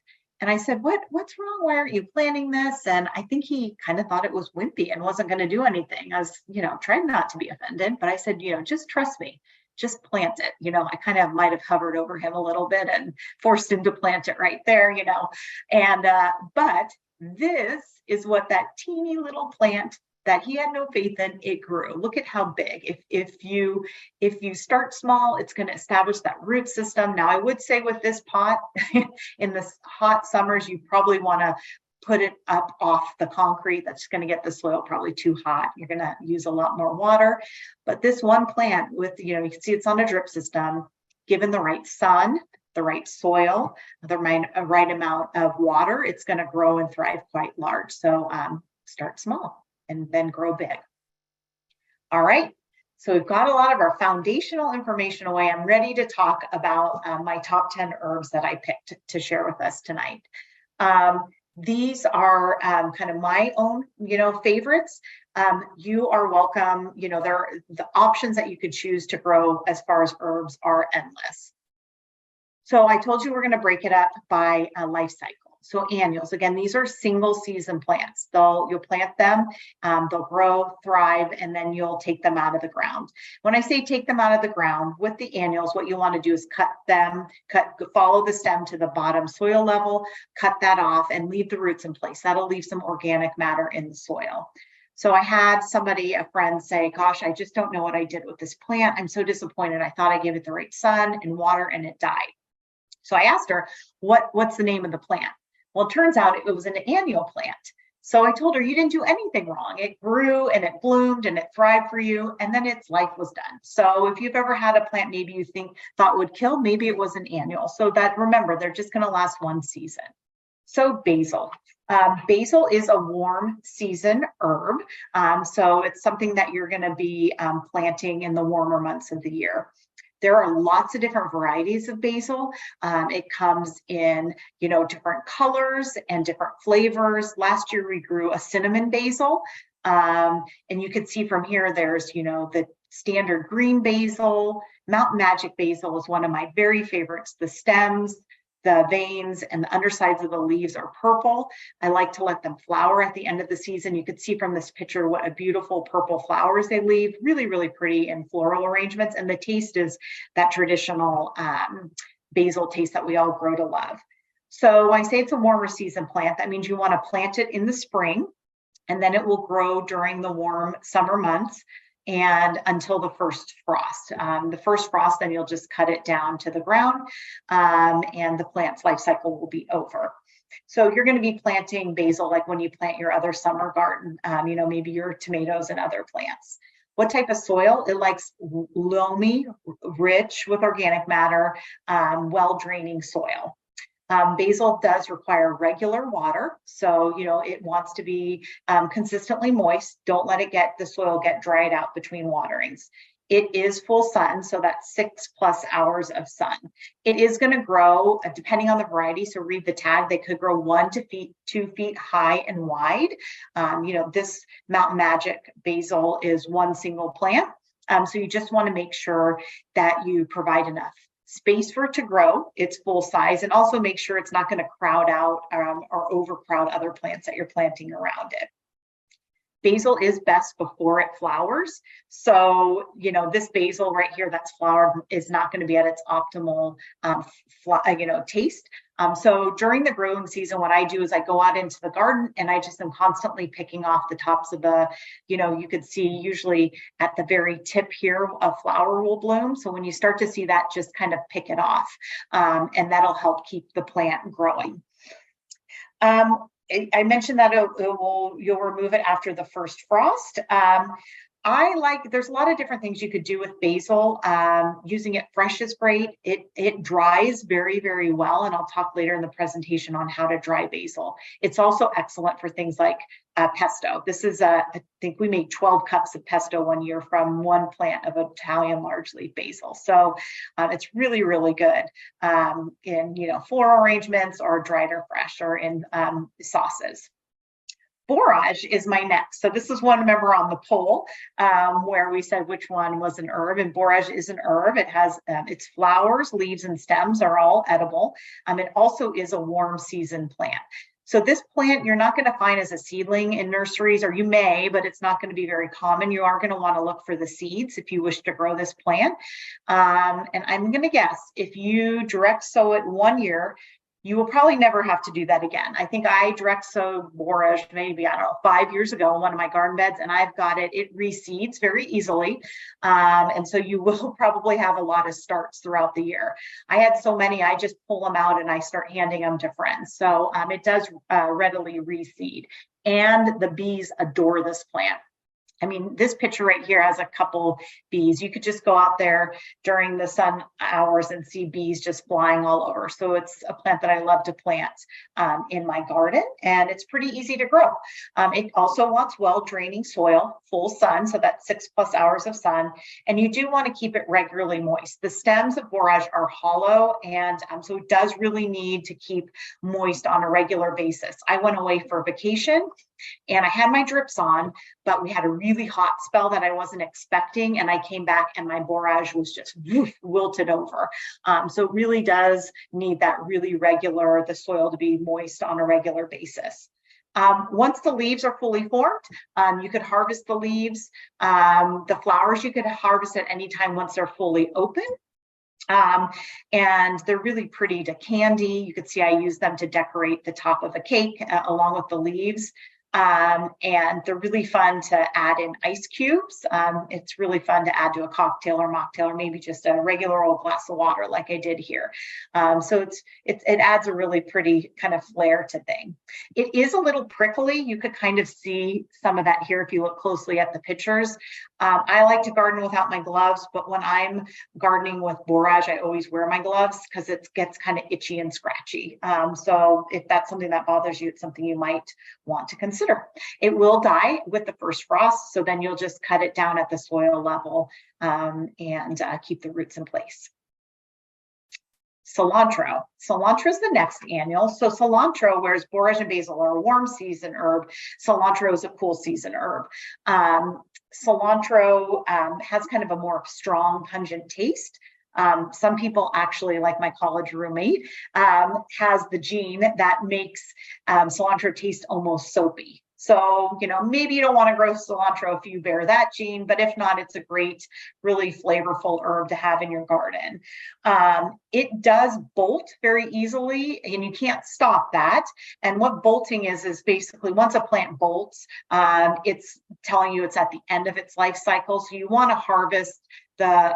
And I said, what's wrong? Why aren't you planting this? And I think he kind of thought it was wimpy and wasn't going to do anything. I was, trying not to be offended, but I said, just trust me. Just plant it. I kind of might have hovered over him a little bit and forced him to plant it right there, And, but this is what that teeny little plant that he had no faith in, it grew. Look at how big. If you start small, it's going to establish that root system. Now, I would say with this pot, in the hot summers, you probably want to put it up off the concrete. That's going to get the soil probably too hot. You're going to use a lot more water. But this one plant with, you can see it's on a drip system, given the right sun, the right soil, the right amount of water, it's going to grow and thrive quite large. So start small and then grow big. All right. So we've got a lot of our foundational information away. I'm ready to talk about my top 10 herbs that I picked to share with us tonight. These are kind of my own, favorites. You are welcome. The options that you could choose to grow as far as herbs are endless. So I told you we're going to break it up by a life cycle. So annuals, again, these are single season plants. You'll plant them, they'll grow, thrive, and then you'll take them out of the ground. When I say take them out of the ground, with the annuals, what you want to do is follow the stem to the bottom soil level, cut that off and leave the roots in place. That'll leave some organic matter in the soil. So I had a friend say, gosh, I just don't know what I did with this plant. I'm so disappointed. I thought I gave it the right sun and water and it died. So I asked her, what's the name of the plant? Well, it turns out it was an annual plant. So I told her, you didn't do anything wrong. It grew and it bloomed and it thrived for you, and then its life was done. So if you've ever had a plant maybe you thought would kill, maybe it was an annual. So that, remember, they're just going to last one season. So basil. Basil is a warm season herb. So it's something that you're going to be planting in the warmer months of the year. There are lots of different varieties of basil. It comes in, different colors and different flavors. Last year we grew a cinnamon basil. And you can see from here, there's, the standard green basil. Mountain Magic basil is one of my very favorites. The stems, the veins, and the undersides of the leaves are purple. I like to let them flower at the end of the season. You could see from this picture what a beautiful purple flowers they leave. Really, really pretty in floral arrangements. And the taste is that traditional basil taste that we all grow to love. So I say it's a warmer season plant. That means you want to plant it in the spring, and then it will grow during the warm summer months and until the first frost. The first frost, then you'll just cut it down to the ground, and the plant's life cycle will be over. So you're going to be planting basil like when you plant your other summer garden, maybe your tomatoes and other plants. What type of soil? It likes loamy, rich with organic matter, well-draining soil. Basil does require regular water. So, it wants to be consistently moist. Don't let the soil get dried out between waterings. It is full sun, so that's 6+ hours of sun. It is going to grow depending on the variety. So read the tag. They could grow 1 to 2 feet high and wide. This Mountain Magic basil is one single plant. So you just want to make sure that you provide enough space for it to grow its full size, and also make sure it's not going to crowd out or overcrowd other plants that you're planting around it. Basil is best before it flowers. So, this basil right here that's flowered is not going to be at its optimal, taste. So during the growing season, what I do is I go out into the garden and I just am constantly picking off the tops of the, you could see usually at the very tip here, a flower will bloom. So when you start to see that, just kind of pick it off, and that'll help keep the plant growing. I mentioned that you'll remove it after the first frost. There's a lot of different things you could do with basil. Using it fresh is great. It dries very, very well. And I'll talk later in the presentation on how to dry basil. It's also excellent for things like pesto. This is, I think we made 12 cups of pesto one year from one plant of Italian large leaf basil. So it's really, really good in, floral arrangements or dried or fresh or in sauces. Borage is my next. So this is one, remember, on the poll where we said which one was an herb, and borage is an herb. It has its flowers, leaves, and stems are all edible. It also is a warm season plant. So this plant you're not going to find as a seedling in nurseries, or you may, but it's not going to be very common. You are going to want to look for the seeds if you wish to grow this plant. And I'm going to guess if you direct sow it 1 year, you will probably never have to do that again. I think I direct sowed borage maybe, 5 years ago in one of my garden beds, and I've got it reseeds very easily. And so you will probably have a lot of starts throughout the year. I had so many, I just pull them out and I start handing them to friends. So it does readily reseed. And the bees adore this plant. This picture right here has a couple bees. You could just go out there during the sun hours and see bees just flying all over. So it's a plant that I love to plant in my garden, and it's pretty easy to grow. It also wants well-draining soil, full sun, so that's 6+ hours of sun, and you do want to keep it regularly moist. The stems of borage are hollow, and so it does really need to keep moist on a regular basis. I went away for vacation, and I had my drips on, but we had a really hot spell that I wasn't expecting. And I came back and my borage was just wilted over. So it really does need that really regular, the soil to be moist on a regular basis. Once the leaves are fully formed, you could harvest the leaves. The flowers you could harvest at any time once they're fully open. And they're really pretty to candy. You could see I use them to decorate the top of a cake along with the leaves. And they're really fun to add in ice cubes. It's really fun to add to a cocktail or mocktail, or maybe just a regular old glass of water like I did here. So it adds a really pretty kind of flair to thing. It is a little prickly. You could kind of see some of that here if you look closely at the pictures. I like to garden without my gloves, but when I'm gardening with borage, I always wear my gloves because it gets kind of itchy and scratchy. So if that's something that bothers you, it's something you might want to consider. It will die with the first frost, so then you'll just cut it down at the soil level and keep the roots in place. Cilantro. Cilantro is the next annual. So cilantro, whereas borage and basil are a warm season herb, cilantro is a cool season herb. Cilantro has kind of a more strong, pungent taste. Some people actually, like my college roommate, has the gene that makes cilantro taste almost soapy. So, maybe you don't want to grow cilantro if you bear that gene, but if not, it's a great, really flavorful herb to have in your garden. It does bolt very easily, and you can't stop that. And what bolting is basically once a plant bolts, it's telling you it's at the end of its life cycle. So you want to harvest the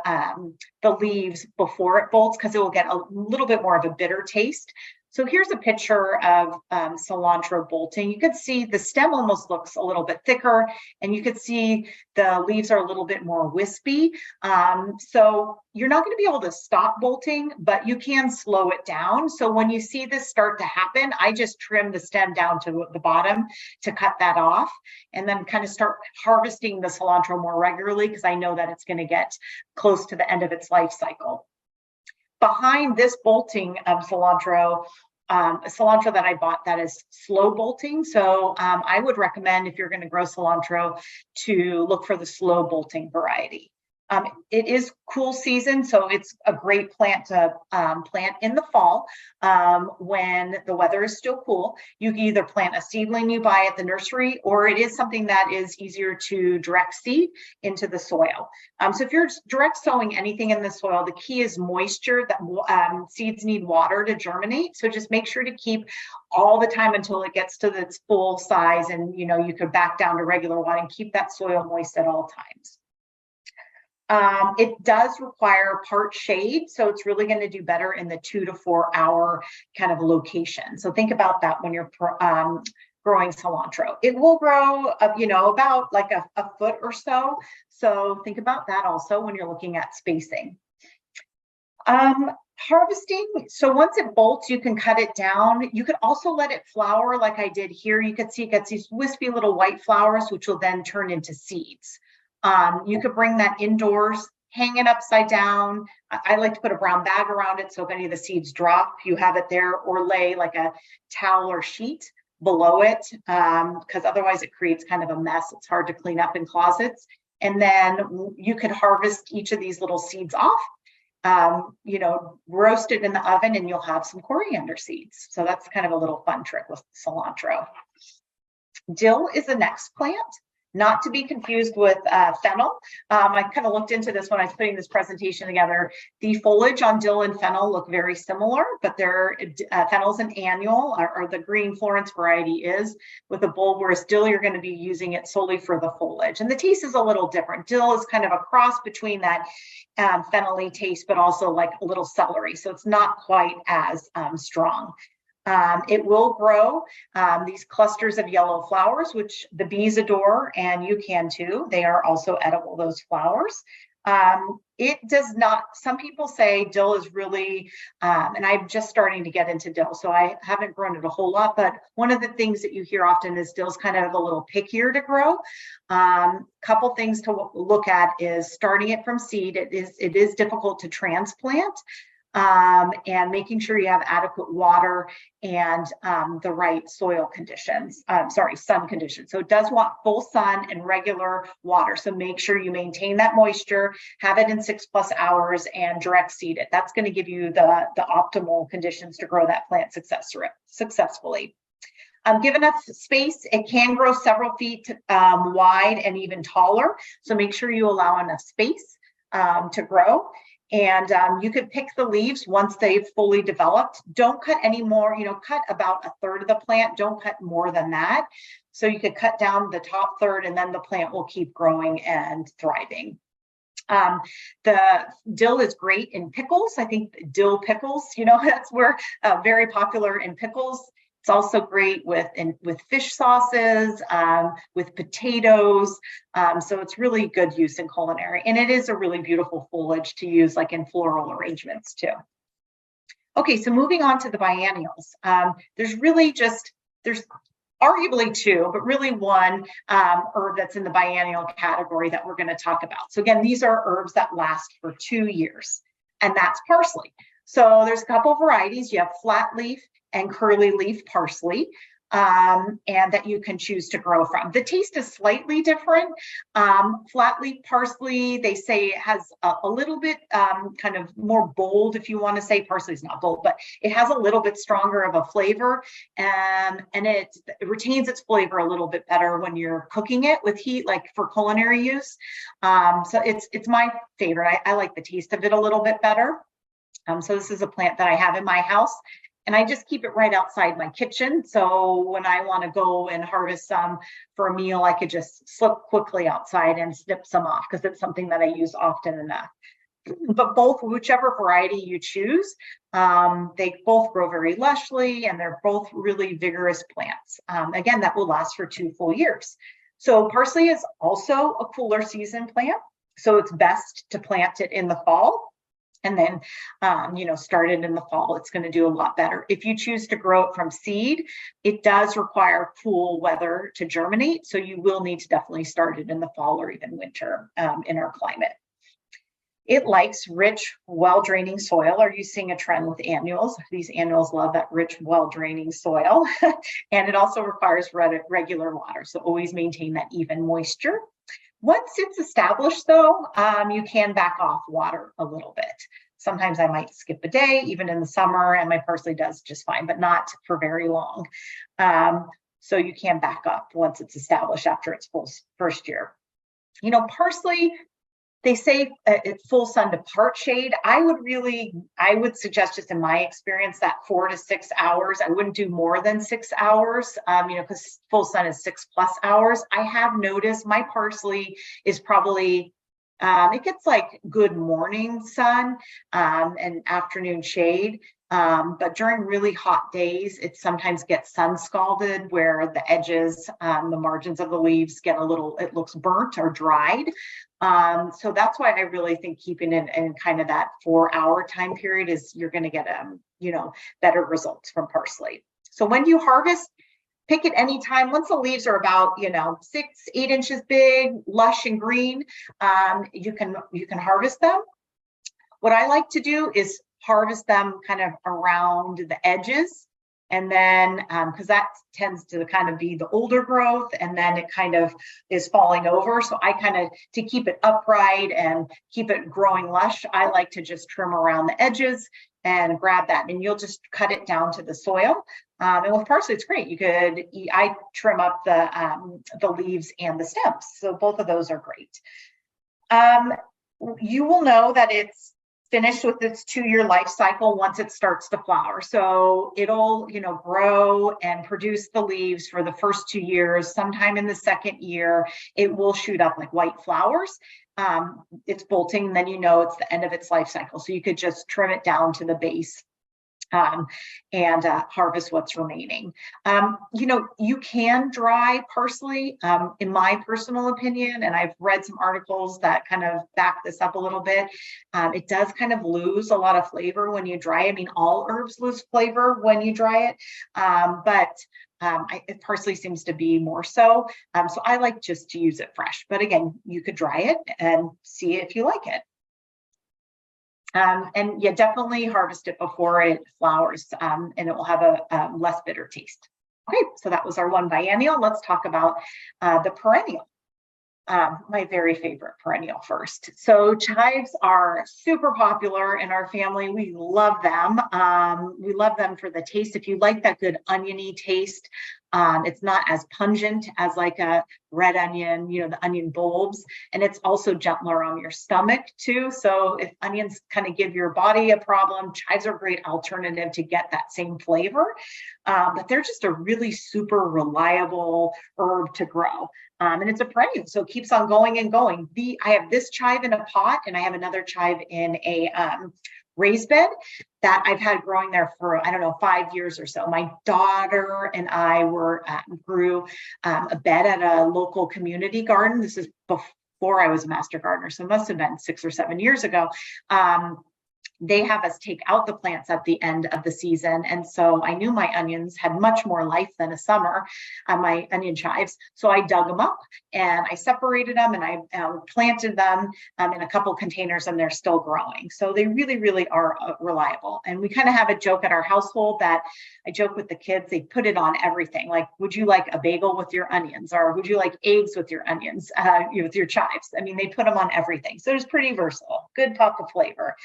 leaves before it bolts because it will get a little bit more of a bitter taste. So here's a picture of cilantro bolting. You could see the stem almost looks a little bit thicker, and you could see the leaves are a little bit more wispy. So you're not going to be able to stop bolting, but you can slow it down. So when you see this start to happen, I just trim the stem down to the bottom to cut that off, and then kind of start harvesting the cilantro more regularly because I know that it's going to get close to the end of its life cycle. Behind this bolting of cilantro, cilantro that I bought that is slow bolting. So I would recommend if you're going to grow cilantro to look for the slow bolting variety. It is cool season, so it's a great plant to plant in the fall when the weather is still cool. You can either plant a seedling you buy at the nursery, or it is something that is easier to direct seed into the soil. So if you're direct sowing anything in the soil, the key is moisture. That seeds need water to germinate. So just make sure to keep all the time until it gets to its full size, and you could back down to regular water and keep that soil moist at all times. It does require part shade, so it's really going to do better in the 2 to 4 hour kind of location. So think about that when you're growing cilantro. It will grow up, about like a foot or so. So think about that also when you're looking at spacing. Harvesting, so once it bolts, you can cut it down. You could also let it flower like I did here. You could see it gets these wispy little white flowers, which will then turn into seeds. You could bring that indoors, hang it upside down. I like to put a brown bag around it so if any of the seeds drop, you have it there, or lay like a towel or sheet below it because otherwise it creates kind of a mess. It's hard to clean up in closets. And then you could harvest each of these little seeds off, roast it in the oven, and you'll have some coriander seeds. So that's kind of a little fun trick with cilantro. Dill is the next plant. Not to be confused with fennel. I kind of looked into this when I was putting this presentation together. The foliage on dill and fennel look very similar, but fennel's an annual, or the green Florence variety is, with a bulb, whereas dill, you're going to be using it solely for the foliage. And the taste is a little different. Dill is kind of a cross between that fennel-y taste, but also like a little celery. So it's not quite as strong. It will grow these clusters of yellow flowers, which the bees adore, and you can too. They are also edible, those flowers. It does not, some people say dill is really, and I'm just starting to get into dill, so I haven't grown it a whole lot, but one of the things that you hear often is dill's kind of a little pickier to grow. Couple things to look at is starting it from seed. It is difficult to transplant. And making sure you have adequate water and the right soil conditions, sun conditions. So it does want full sun and regular water. So make sure you maintain that moisture, have it in 6+ hours, and direct seed it. That's going to give you the optimal conditions to grow that plant successfully. Given enough space, it can grow several feet wide and even taller. So make sure you allow enough space to grow. And you could pick the leaves once they've fully developed. Don't cut any more, cut about a third of the plant. Don't cut more than that. So you could cut down the top third and then the plant will keep growing and thriving. The dill is great in pickles. I think dill pickles, that's where very popular in pickles. It's also great with fish sauces, with potatoes. So it's really good use in culinary. And it is a really beautiful foliage to use like in floral arrangements too. Okay, so moving on to the biennials. There's arguably two, but really one herb that's in the biennial category that we're going to talk about. So again, these are herbs that last for 2 years, and that's parsley. So there's a couple of varieties. You have flat leaf and curly leaf parsley, and that you can choose to grow from. The taste is slightly different. Flat leaf parsley, they say it has a little bit kind of more bold, if you want to say. Parsley is not bold, but it has a little bit stronger of a flavor, and it retains its flavor a little bit better when you're cooking it with heat, like for culinary use. So it's my favorite. I like the taste of it a little bit better. So this is a plant that I have in my house, and I just keep it right outside my kitchen. So when I want to go and harvest some for a meal, I could just slip quickly outside and snip some off because it's something that I use often enough. But both, whichever variety you choose, they both grow very lushly and they're both really vigorous plants. Again, that will last for 2 full years. So parsley is also a cooler season plant. So it's best to plant it in the fall. And then, start it in the fall. It's going to do a lot better. If you choose to grow it from seed, it does require cool weather to germinate. So you will need to definitely start it in the fall or even winter in our climate. It likes rich, well-draining soil. Are you seeing a trend with annuals? These annuals love that rich, well-draining soil. And it also requires regular water. So always maintain that even moisture. Once it's established, though, you can back off water a little bit. Sometimes I might skip a day, even in the summer, and my parsley does just fine, but not for very long. So you can back up once it's established after its first year. Parsley, they say it's full sun to part shade. I would suggest, just in my experience, that 4 to 6 hours. I wouldn't do more than 6 hours, because full sun is 6+ hours. I have noticed my parsley is probably, it gets like good morning sun and afternoon shade. But during really hot days, it sometimes gets sun scalded where the edges, the margins of the leaves get it looks burnt or dried. So that's why I really think keeping it in kind of that 4-hour time period is you're going to get, better results from parsley. So when you harvest, pick it anytime. Once the leaves are about, 6-8 inches big, lush and green, you can harvest them. What I like to do is harvest them kind of around the edges, and then because that tends to kind of be the older growth, and then it kind of is falling over. So I kind of, to keep it upright and keep it growing lush, I like to just trim around the edges and grab that, and you'll just cut it down to the soil. And with parsley, it's great. I trim up the leaves and the stems, so both of those are great. You will know that it's finished with its 2-year life cycle once it starts to flower. So it'll, grow and produce the leaves for the first 2 years. Sometime in the second year, it will shoot up like white flowers. It's bolting, then it's the end of its life cycle. So you could just trim it down to the base and harvest what's remaining. You can dry parsley, in my personal opinion, and I've read some articles that kind of back this up a little bit. It does kind of lose a lot of flavor when you dry it. I mean, all herbs lose flavor when you dry it, but parsley seems to be more so. So I like just to use it fresh. But again, you could dry it and see if you like it. And yeah, definitely harvest it before it flowers, and it will have a less bitter taste. Okay, so that was our one biennial. Let's talk about the perennial. My very favorite perennial first. So chives are super popular in our family. We love them. We love them for the taste. If you like that good oniony taste, It's not as pungent as like a red onion, the onion bulbs. And it's also gentler on your stomach too. So if onions kind of give your body a problem, chives are a great alternative to get that same flavor. But they're just a really super reliable herb to grow. And it's a perennial, so it keeps on going and going. I have this chive in a pot, and I have another chive in a raised bed that I've had growing there for, I don't know, 5 years or so. My daughter and I grew a bed at a local community garden. This is before I was a master gardener, so it must have been 6 or 7 years ago. They have us take out the plants at the end of the season. And so I knew my onions had much more life than a summer, my onion chives. So I dug them up and I separated them and I planted them in a couple containers, and they're still growing. So they really, really are reliable. And we kind of have a joke at our household that I joke with the kids, they put it on everything. Like, would you like a bagel with your onions? Or would you like eggs with your onions, with your chives? I mean, they put them on everything. So it's pretty versatile, good pop of flavor.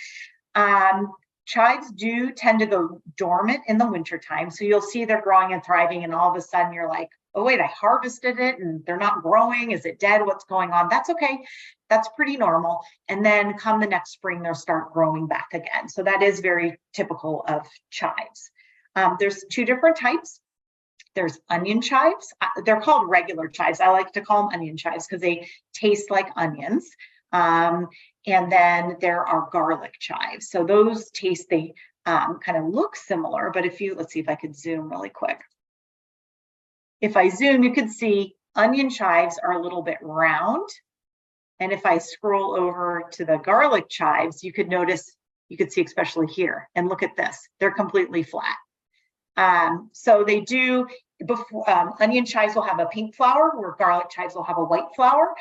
Chives do tend to go dormant in the wintertime. So you'll see they're growing and thriving, and all of a sudden you're like, oh wait, I harvested it and they're not growing. Is it dead? What's going on? That's okay. That's pretty normal. And then come the next spring, they'll start growing back again. So that is very typical of chives. There's 2 different types. There's onion chives. They're called regular chives. I like to call them onion chives because they taste like onions. And then there are garlic chives. So those they kind of look similar, but let's see if I could zoom really quick. If I zoom, you can see onion chives are a little bit round. And if I scroll over to the garlic chives, you could see especially here, and look at this, they're completely flat. So they do, onion chives will have a pink flower, where garlic chives will have a white flower.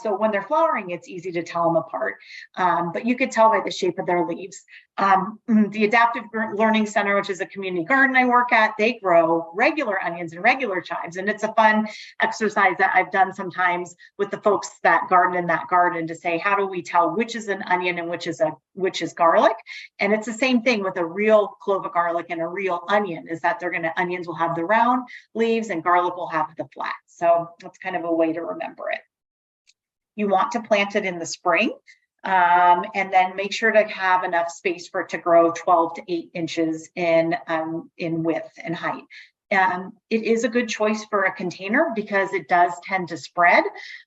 So when they're flowering, it's easy to tell them apart. But you could tell by the shape of their leaves. The Adaptive Learning Center, which is a community garden I work at, they grow regular onions and regular chives. And it's a fun exercise that I've done sometimes with the folks that garden in that garden to say, how do we tell which is an onion and which is garlic? And it's the same thing with a real clove of garlic and a real onion, is that onions will have the round leaves and garlic will have the flat. So that's kind of a way to remember it. You want to plant it in the spring, and then make sure to have enough space for it to grow 12 to 8 inches in width and height. It is a good choice for a container because it does tend to spread.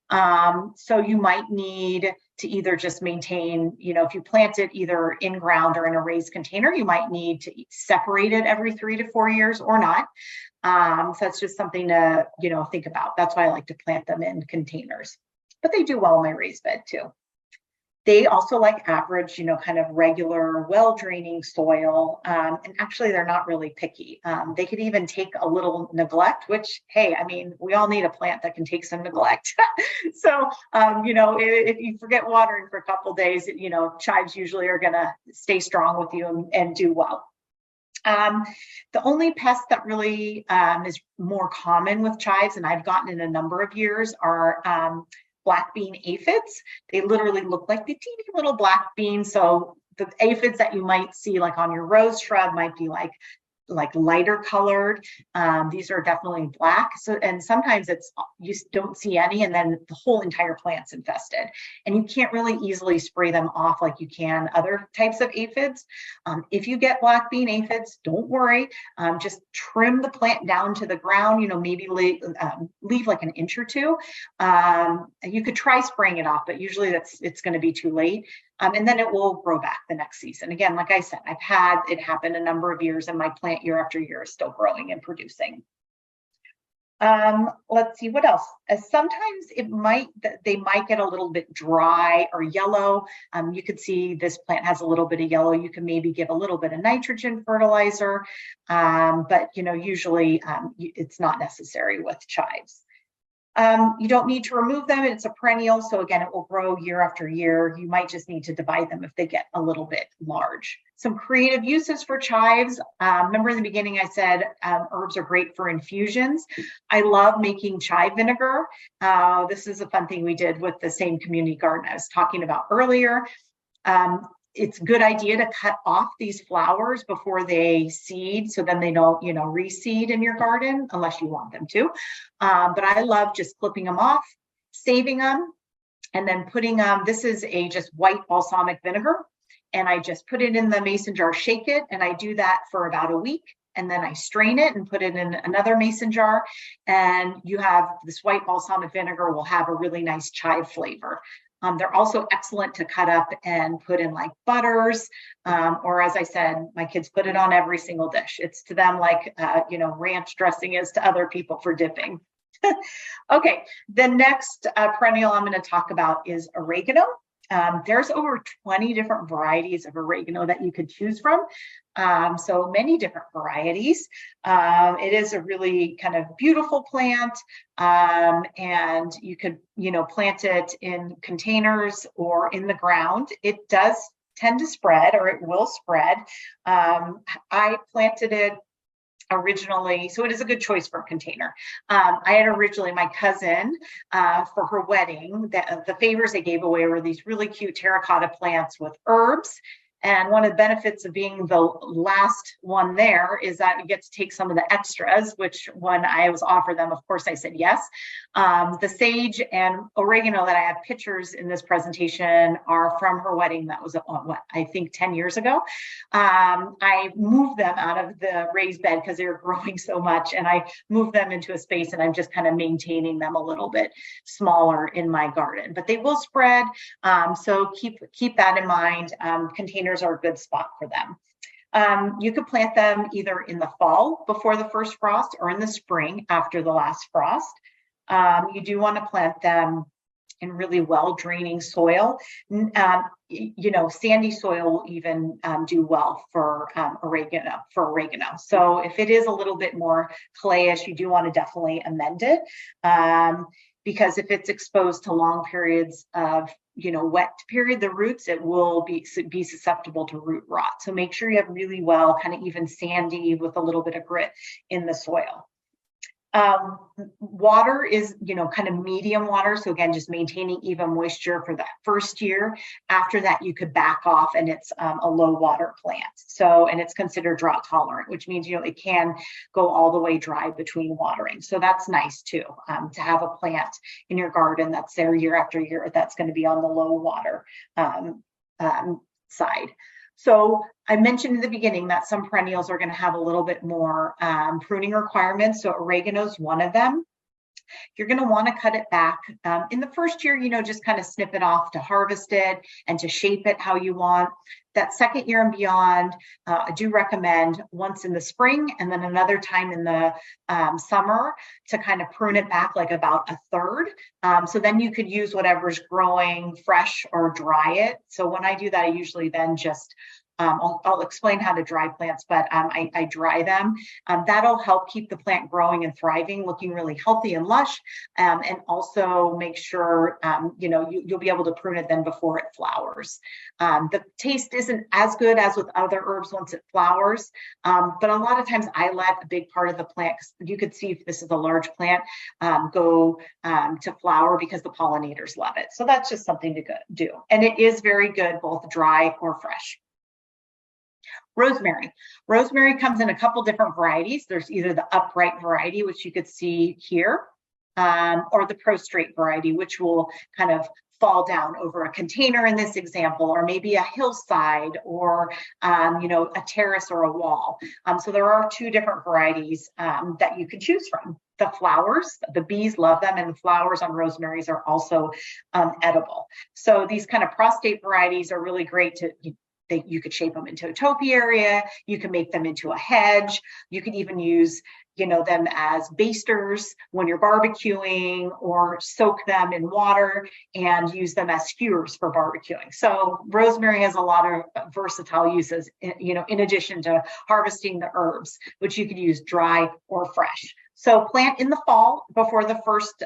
So you might need to either just maintain, if you plant it either in ground or in a raised container, you might need to separate it every 3 to 4 years or not. So that's just something to, think about. That's why I like to plant them in containers, but they do well in my raised bed too. They also like average, kind of regular, well-draining soil. And actually, they're not really picky. They could even take a little neglect, which, hey, I mean, we all need a plant that can take some neglect. So, if you forget watering for a couple of days, chives usually are going to stay strong with you and do well. The only pest that really is more common with chives, and I've gotten in a number of years, are black bean aphids. They literally look like the teeny little black beans. So the aphids that you might see like on your rose shrub might be like lighter colored. These are definitely black. So, and sometimes you don't see any, and then the whole entire plant's infested. And you can't really easily spray them off like you can other types of aphids. If you get black bean aphids, don't worry. Just trim the plant down to the ground, maybe leave like an inch or two. You could try spraying it off, but usually it's going to be too late. And then it will grow back the next season. Again, like I said, I've had it happen a number of years, and my plant year after year is still growing and producing. Let's see what else. Sometimes they might get a little bit dry or yellow. You could see this plant has a little bit of yellow. You can maybe give a little bit of nitrogen fertilizer, but usually it's not necessary with chives. You don't need to remove them. It's a perennial. So again, it will grow year after year. You might just need to divide them if they get a little bit large. Some creative uses for chives. Remember in the beginning, I said herbs are great for infusions. I love making chive vinegar. This is a fun thing we did with the same community garden I was talking about earlier. it's a good idea to cut off these flowers before they seed, so then they don't, reseed in your garden unless you want them to. But I love just clipping them off, saving them, and then putting this is a just white balsamic vinegar, and I just put it in the mason jar, shake it, and I do that for about a week. And then I strain it and put it in another mason jar. And you have this white balsamic vinegar will have a really nice chive flavor. They're also excellent to cut up and put in like butters, or as I said, my kids put it on every single dish. It's to them like, ranch dressing is to other people for dipping. Okay, the next perennial I'm going to talk about is oregano. There's over 20 different varieties of oregano that you could choose from. So many different varieties. It is a really kind of beautiful plant, and you could, plant it in containers or in the ground. It does tend to spread, or it will spread. I planted it originally, so it is a good choice for a container. I had originally my cousin for her wedding, the favors they gave away were these really cute terracotta plants with herbs. And one of the benefits of being the last one there is that you get to take some of the extras, which when I was offered them, of course, I said yes. The sage and oregano that I have pictures in this presentation are from her wedding. That was, I think 10 years ago. I moved them out of the raised bed because they were growing so much, and I moved them into a space, and I'm just kind of maintaining them a little bit smaller in my garden. But they will spread, so keep that in mind. Containers are a good spot for them. You could plant them either in the fall before the first frost or in the spring after the last frost. You do want to plant them in really well draining soil. Sandy soil will even do well for oregano. So if it is a little bit more clayish, you do want to definitely amend it, because if it's exposed to long periods of wet period, the roots, it will be susceptible to root rot. So make sure you have really well kind of even sandy with a little bit of grit in the soil. Water is, kind of medium water. So again, just maintaining even moisture for that first year. After that, you could back off, and it's a low water plant. So, and it's considered drought tolerant, which means, it can go all the way dry between watering. So that's nice too, to have a plant in your garden that's there year after year, that's going to be on the low water side. So I mentioned in the beginning that some perennials are going to have a little bit more pruning requirements. So oregano is one of them. You're going to want to cut it back in the first year, just kind of snip it off to harvest it and to shape it how you want. That second year and beyond, I do recommend once in the spring and then another time in the summer to kind of prune it back like about a third. So then you could use whatever's growing fresh or dry it. So when I do that, I usually then just I'll explain how to dry plants, but I dry them. That'll help keep the plant growing and thriving, looking really healthy and lush, and also make sure you'll be able to prune it then before it flowers. The taste isn't as good as with other herbs once it flowers, but a lot of times I let a big part of the plant, you could see if this is a large plant, go to flower because the pollinators love it. So that's just something to do. And it is very good, both dry or fresh. Rosemary. Rosemary comes in a couple different varieties. There's either the upright variety, which you could see here, or the prostrate variety, which will kind of fall down over a container in this example, or maybe a hillside, or a terrace or a wall. So there are two different varieties that you can choose from. The flowers, the bees love them, and the flowers on rosemaries are also edible. So these kind of prostrate varieties are really great to you could shape them into a topiary, you can make them into a hedge, you could even use them as basters when you're barbecuing, or soak them in water and use them as skewers for barbecuing. So rosemary has a lot of versatile uses, in addition to harvesting the herbs, which you could use dry or fresh. So plant in the fall before the first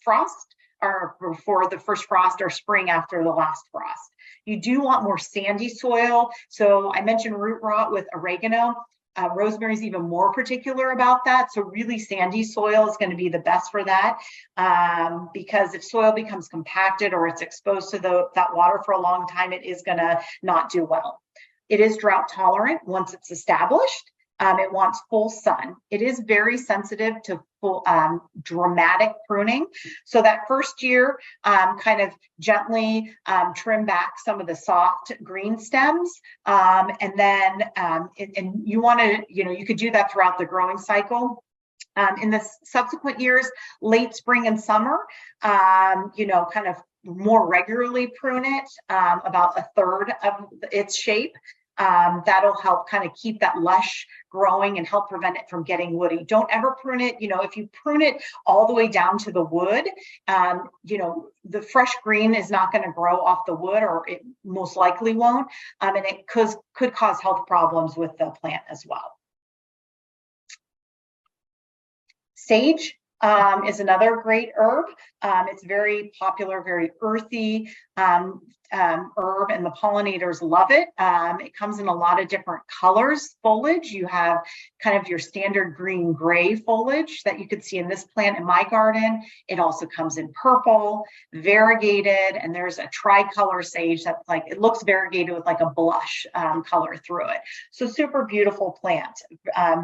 frost, or before the first frost, or spring after the last frost. You do want more sandy soil. So I mentioned root rot with oregano. Rosemary is even more particular about that. So really sandy soil is going to be the best for that, because if soil becomes compacted or it's exposed to that water for a long time, it is going to not do well. It is drought tolerant once it's established. It wants full sun. It is very sensitive to full dramatic pruning. So that first year, kind of gently trim back some of the soft green stems. And then and you want to, you could do that throughout the growing cycle. In the subsequent years, late spring and summer, kind of more regularly prune it, about a third of its shape. That'll help kind of keep that lush growing and help prevent it from getting woody. Don't ever prune it. If you prune it all the way down to the wood, the fresh green is not going to grow off the wood, or it most likely won't. And it could cause health problems with the plant as well. Sage is another great herb. It's very popular, very earthy herb, and the pollinators love it. It comes in a lot of different colors, foliage. You have kind of your standard green-gray foliage that you could see in this plant in my garden. It also comes in purple, variegated, and there's a tricolor sage that it looks variegated with like a blush color through it. So super beautiful plant.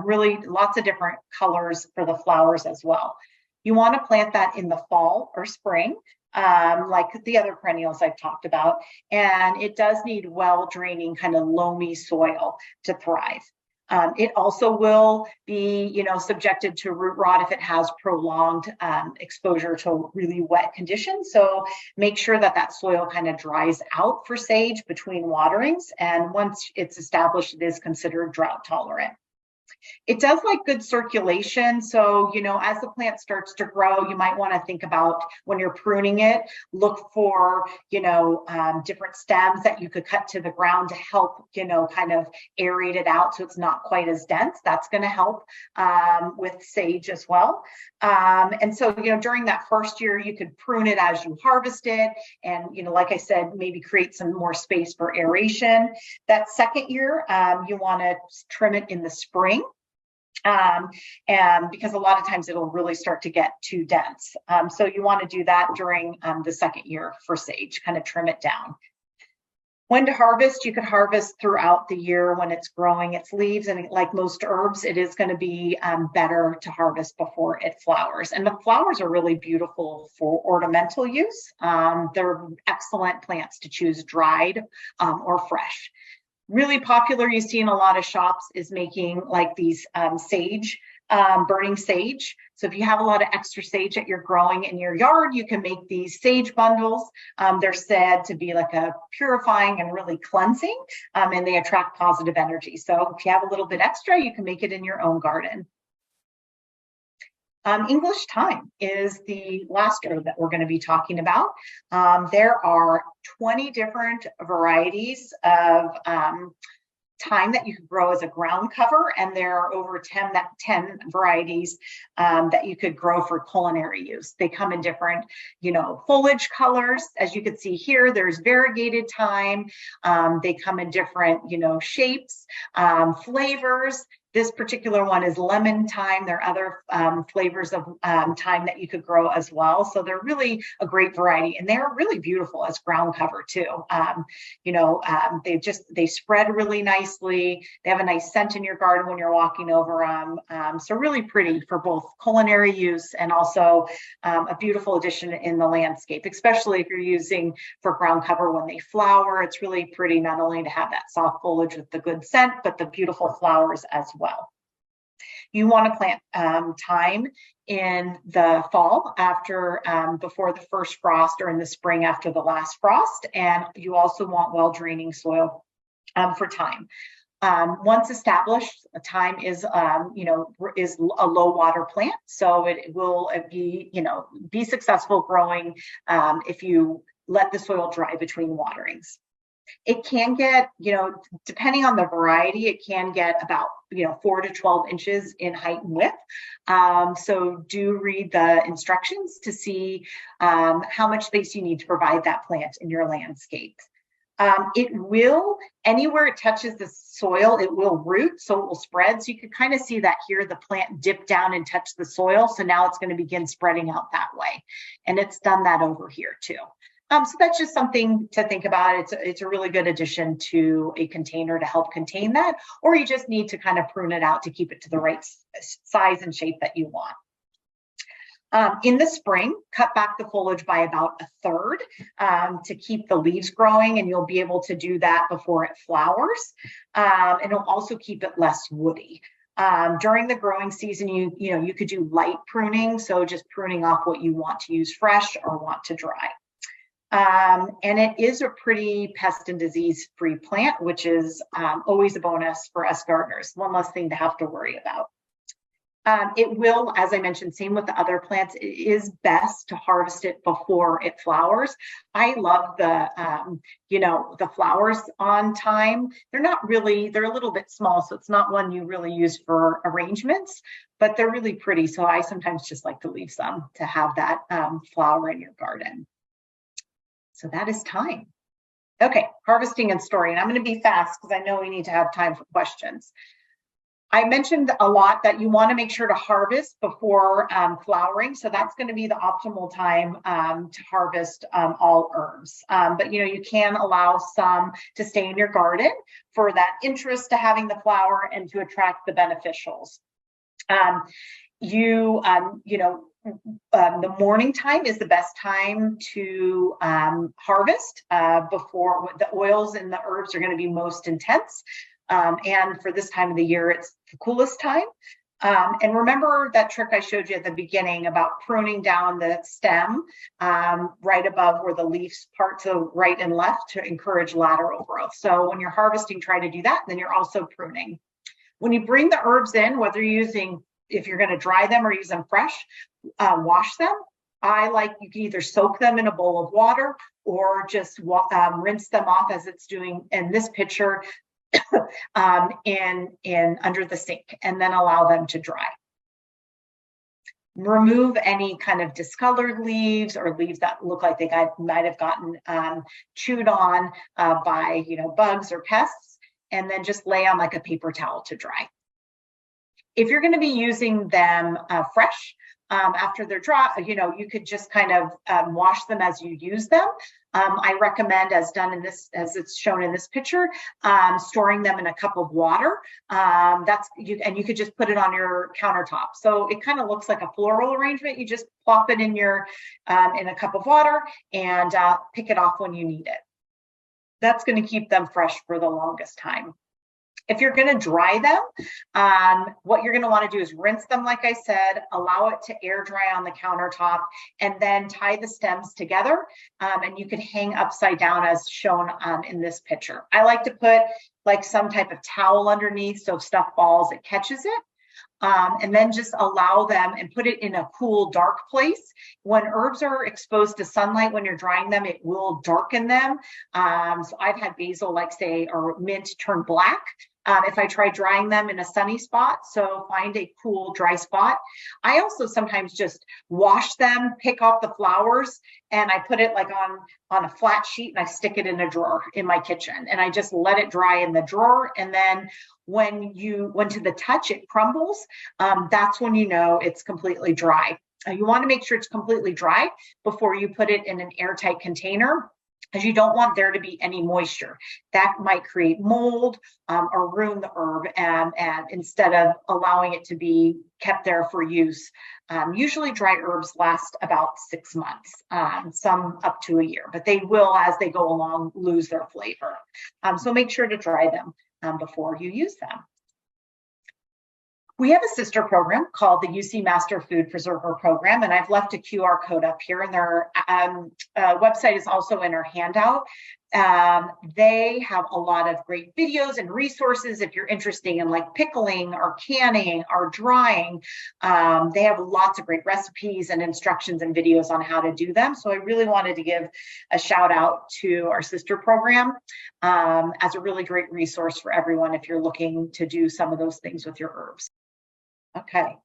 Really lots of different colors for the flowers as well. You want to plant that in the fall or spring, like the other perennials I've talked about. And it does need well-draining, kind of loamy soil to thrive. It also will be, subjected to root rot if it has prolonged exposure to really wet conditions. So make sure that soil kind of dries out for sage between waterings. And once it's established, it is considered drought tolerant. It does like good circulation. So, as the plant starts to grow, you might want to think about, when you're pruning it, look for, different stems that you could cut to the ground to help, kind of aerate it out so it's not quite as dense. That's going to help with sage as well. And so, during that first year, you could prune it as you harvest it. And, like I said, maybe create some more space for aeration. That second year, you want to trim it in the spring. And because a lot of times it'll really start to get too dense. So you want to do that during the second year for sage, kind of trim it down. When to harvest, you could harvest throughout the year when it's growing its leaves. And like most herbs, it is going to be better to harvest before it flowers. And the flowers are really beautiful for ornamental use. They're excellent plants to choose dried or fresh. Really popular, you see in a lot of shops, is making like these sage, burning sage. So if you have a lot of extra sage that you're growing in your yard, you can make these sage bundles. They're said to be like a purifying and really cleansing, and they attract positive energy. So if you have a little bit extra, you can make it in your own garden. English thyme is the last herb that we're going to be talking about. There are 20 different varieties of thyme that you could grow as a ground cover, and there are over 10 varieties that you could grow for culinary use. They come in different, foliage colors. As you can see here, there's variegated thyme. They come in different, shapes, flavors. This particular one is lemon thyme. There are other flavors of thyme that you could grow as well. So they're really a great variety, and they're really beautiful as ground cover too. They spread really nicely. They have a nice scent in your garden when you're walking over them. So really pretty for both culinary use and also a beautiful addition in the landscape, especially if you're using for ground cover when they flower. It's really pretty not only to have that soft foliage with the good scent, but the beautiful flowers as well. You want to plant thyme in the fall before the first frost, or in the spring after the last frost. And you also want well-draining soil for thyme. Once established, thyme is a low water plant, so it will be successful growing if you let the soil dry between waterings. It can get, depending on the variety, it can get about 4 to 12 inches in height and width. So do read the instructions to see how much space you need to provide that plant in your landscape. It will, anywhere it touches the soil, it will root, so it will spread. So you can kind of see that here, the plant dip down and touch the soil. So now it's going to begin spreading out that way. And it's done that over here too. So that's just something to think about. It's a really good addition to a container to help contain that, or you just need to kind of prune it out to keep it to the right size and shape that you want. In the spring, cut back the foliage by about 1/3 to keep the leaves growing, and you'll be able to do that before it flowers. And it'll also keep it less woody. During the growing season, you could do light pruning, so just pruning off what you want to use fresh or want to dry. And it is a pretty pest and disease free plant, which is always a bonus for us gardeners. One less thing to have to worry about. It will, as I mentioned, same with the other plants, it is best to harvest it before it flowers. I love the flowers on time. They're a little bit small, so it's not one you really use for arrangements, but they're really pretty. So I sometimes just like to leave some to have that flower in your garden. So that is time. Okay, harvesting and storing. I'm going to be fast because I know we need to have time for questions. I mentioned a lot that you want to make sure to harvest before flowering. So that's going to be the optimal time to harvest all herbs. But you can allow some to stay in your garden for that interest to having the flower and to attract the beneficials. The morning time is the best time to harvest before the oils and the herbs are going to be most intense. And for this time of the year, it's the coolest time. And remember that trick I showed you at the beginning about pruning down the stem right above where the leaves part to right and left to encourage lateral growth. So when you're harvesting, try to do that. Then you're also pruning. When you bring the herbs in, whether you're if you're going to dry them or use them fresh, wash them. You can either soak them in a bowl of water or just rinse them off as it's doing in this picture in under the sink, and then allow them to dry. Remove any kind of discolored leaves or leaves that look like they might have gotten chewed on by bugs or pests, and then just lay on like a paper towel to dry. If you're going to be using them fresh after they're dry, you could just kind of wash them as you use them. I recommend, as it's shown in this picture, storing them in a cup of water. And you could just put it on your countertop. So it kind of looks like a floral arrangement. You just plop it in in a cup of water and pick it off when you need it. That's going to keep them fresh for the longest time. If you're going to dry them, what you're going to want to do is rinse them, like I said, allow it to air dry on the countertop, and then tie the stems together. And you can hang upside down as shown in this picture. I like to put like some type of towel underneath, so if stuff falls, it catches it. And then just allow them and put it in a cool, dark place. When herbs are exposed to sunlight, when you're drying them, it will darken them. So I've had basil, or mint, turn black if I try drying them in a sunny spot. So find a cool, dry spot. I also sometimes just wash them, pick off the flowers, and I put it on a flat sheet and I stick it in a drawer in my kitchen, and I just let it dry in the drawer. And then when to the touch, it crumbles. That's when it's completely dry. You want to make sure it's completely dry before you put it in an airtight container, as you don't want there to be any moisture. That might create mold or ruin the herb, and instead of allowing it to be kept there for use. Usually dry herbs last about 6 months, some up to a year, but they will, as they go along, lose their flavor. So make sure to dry them before you use them. We have a sister program called the UC Master Food Preserver Program, and I've left a QR code up here, and their website is also in our handout. They have a lot of great videos and resources if you're interested in pickling or canning or drying. They have lots of great recipes and instructions and videos on how to do them. So I really wanted to give a shout out to our sister program as a really great resource for everyone if you're looking to do some of those things with your herbs. Okay,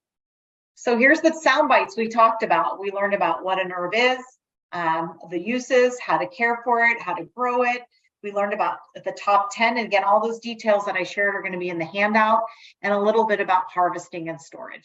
so here's the sound bites we talked about. We learned about what an herb is, the uses, how to care for it, how to grow it, We learned about the top 10. And again, all those details that I shared are going to be in the handout, and a little bit about harvesting and storage.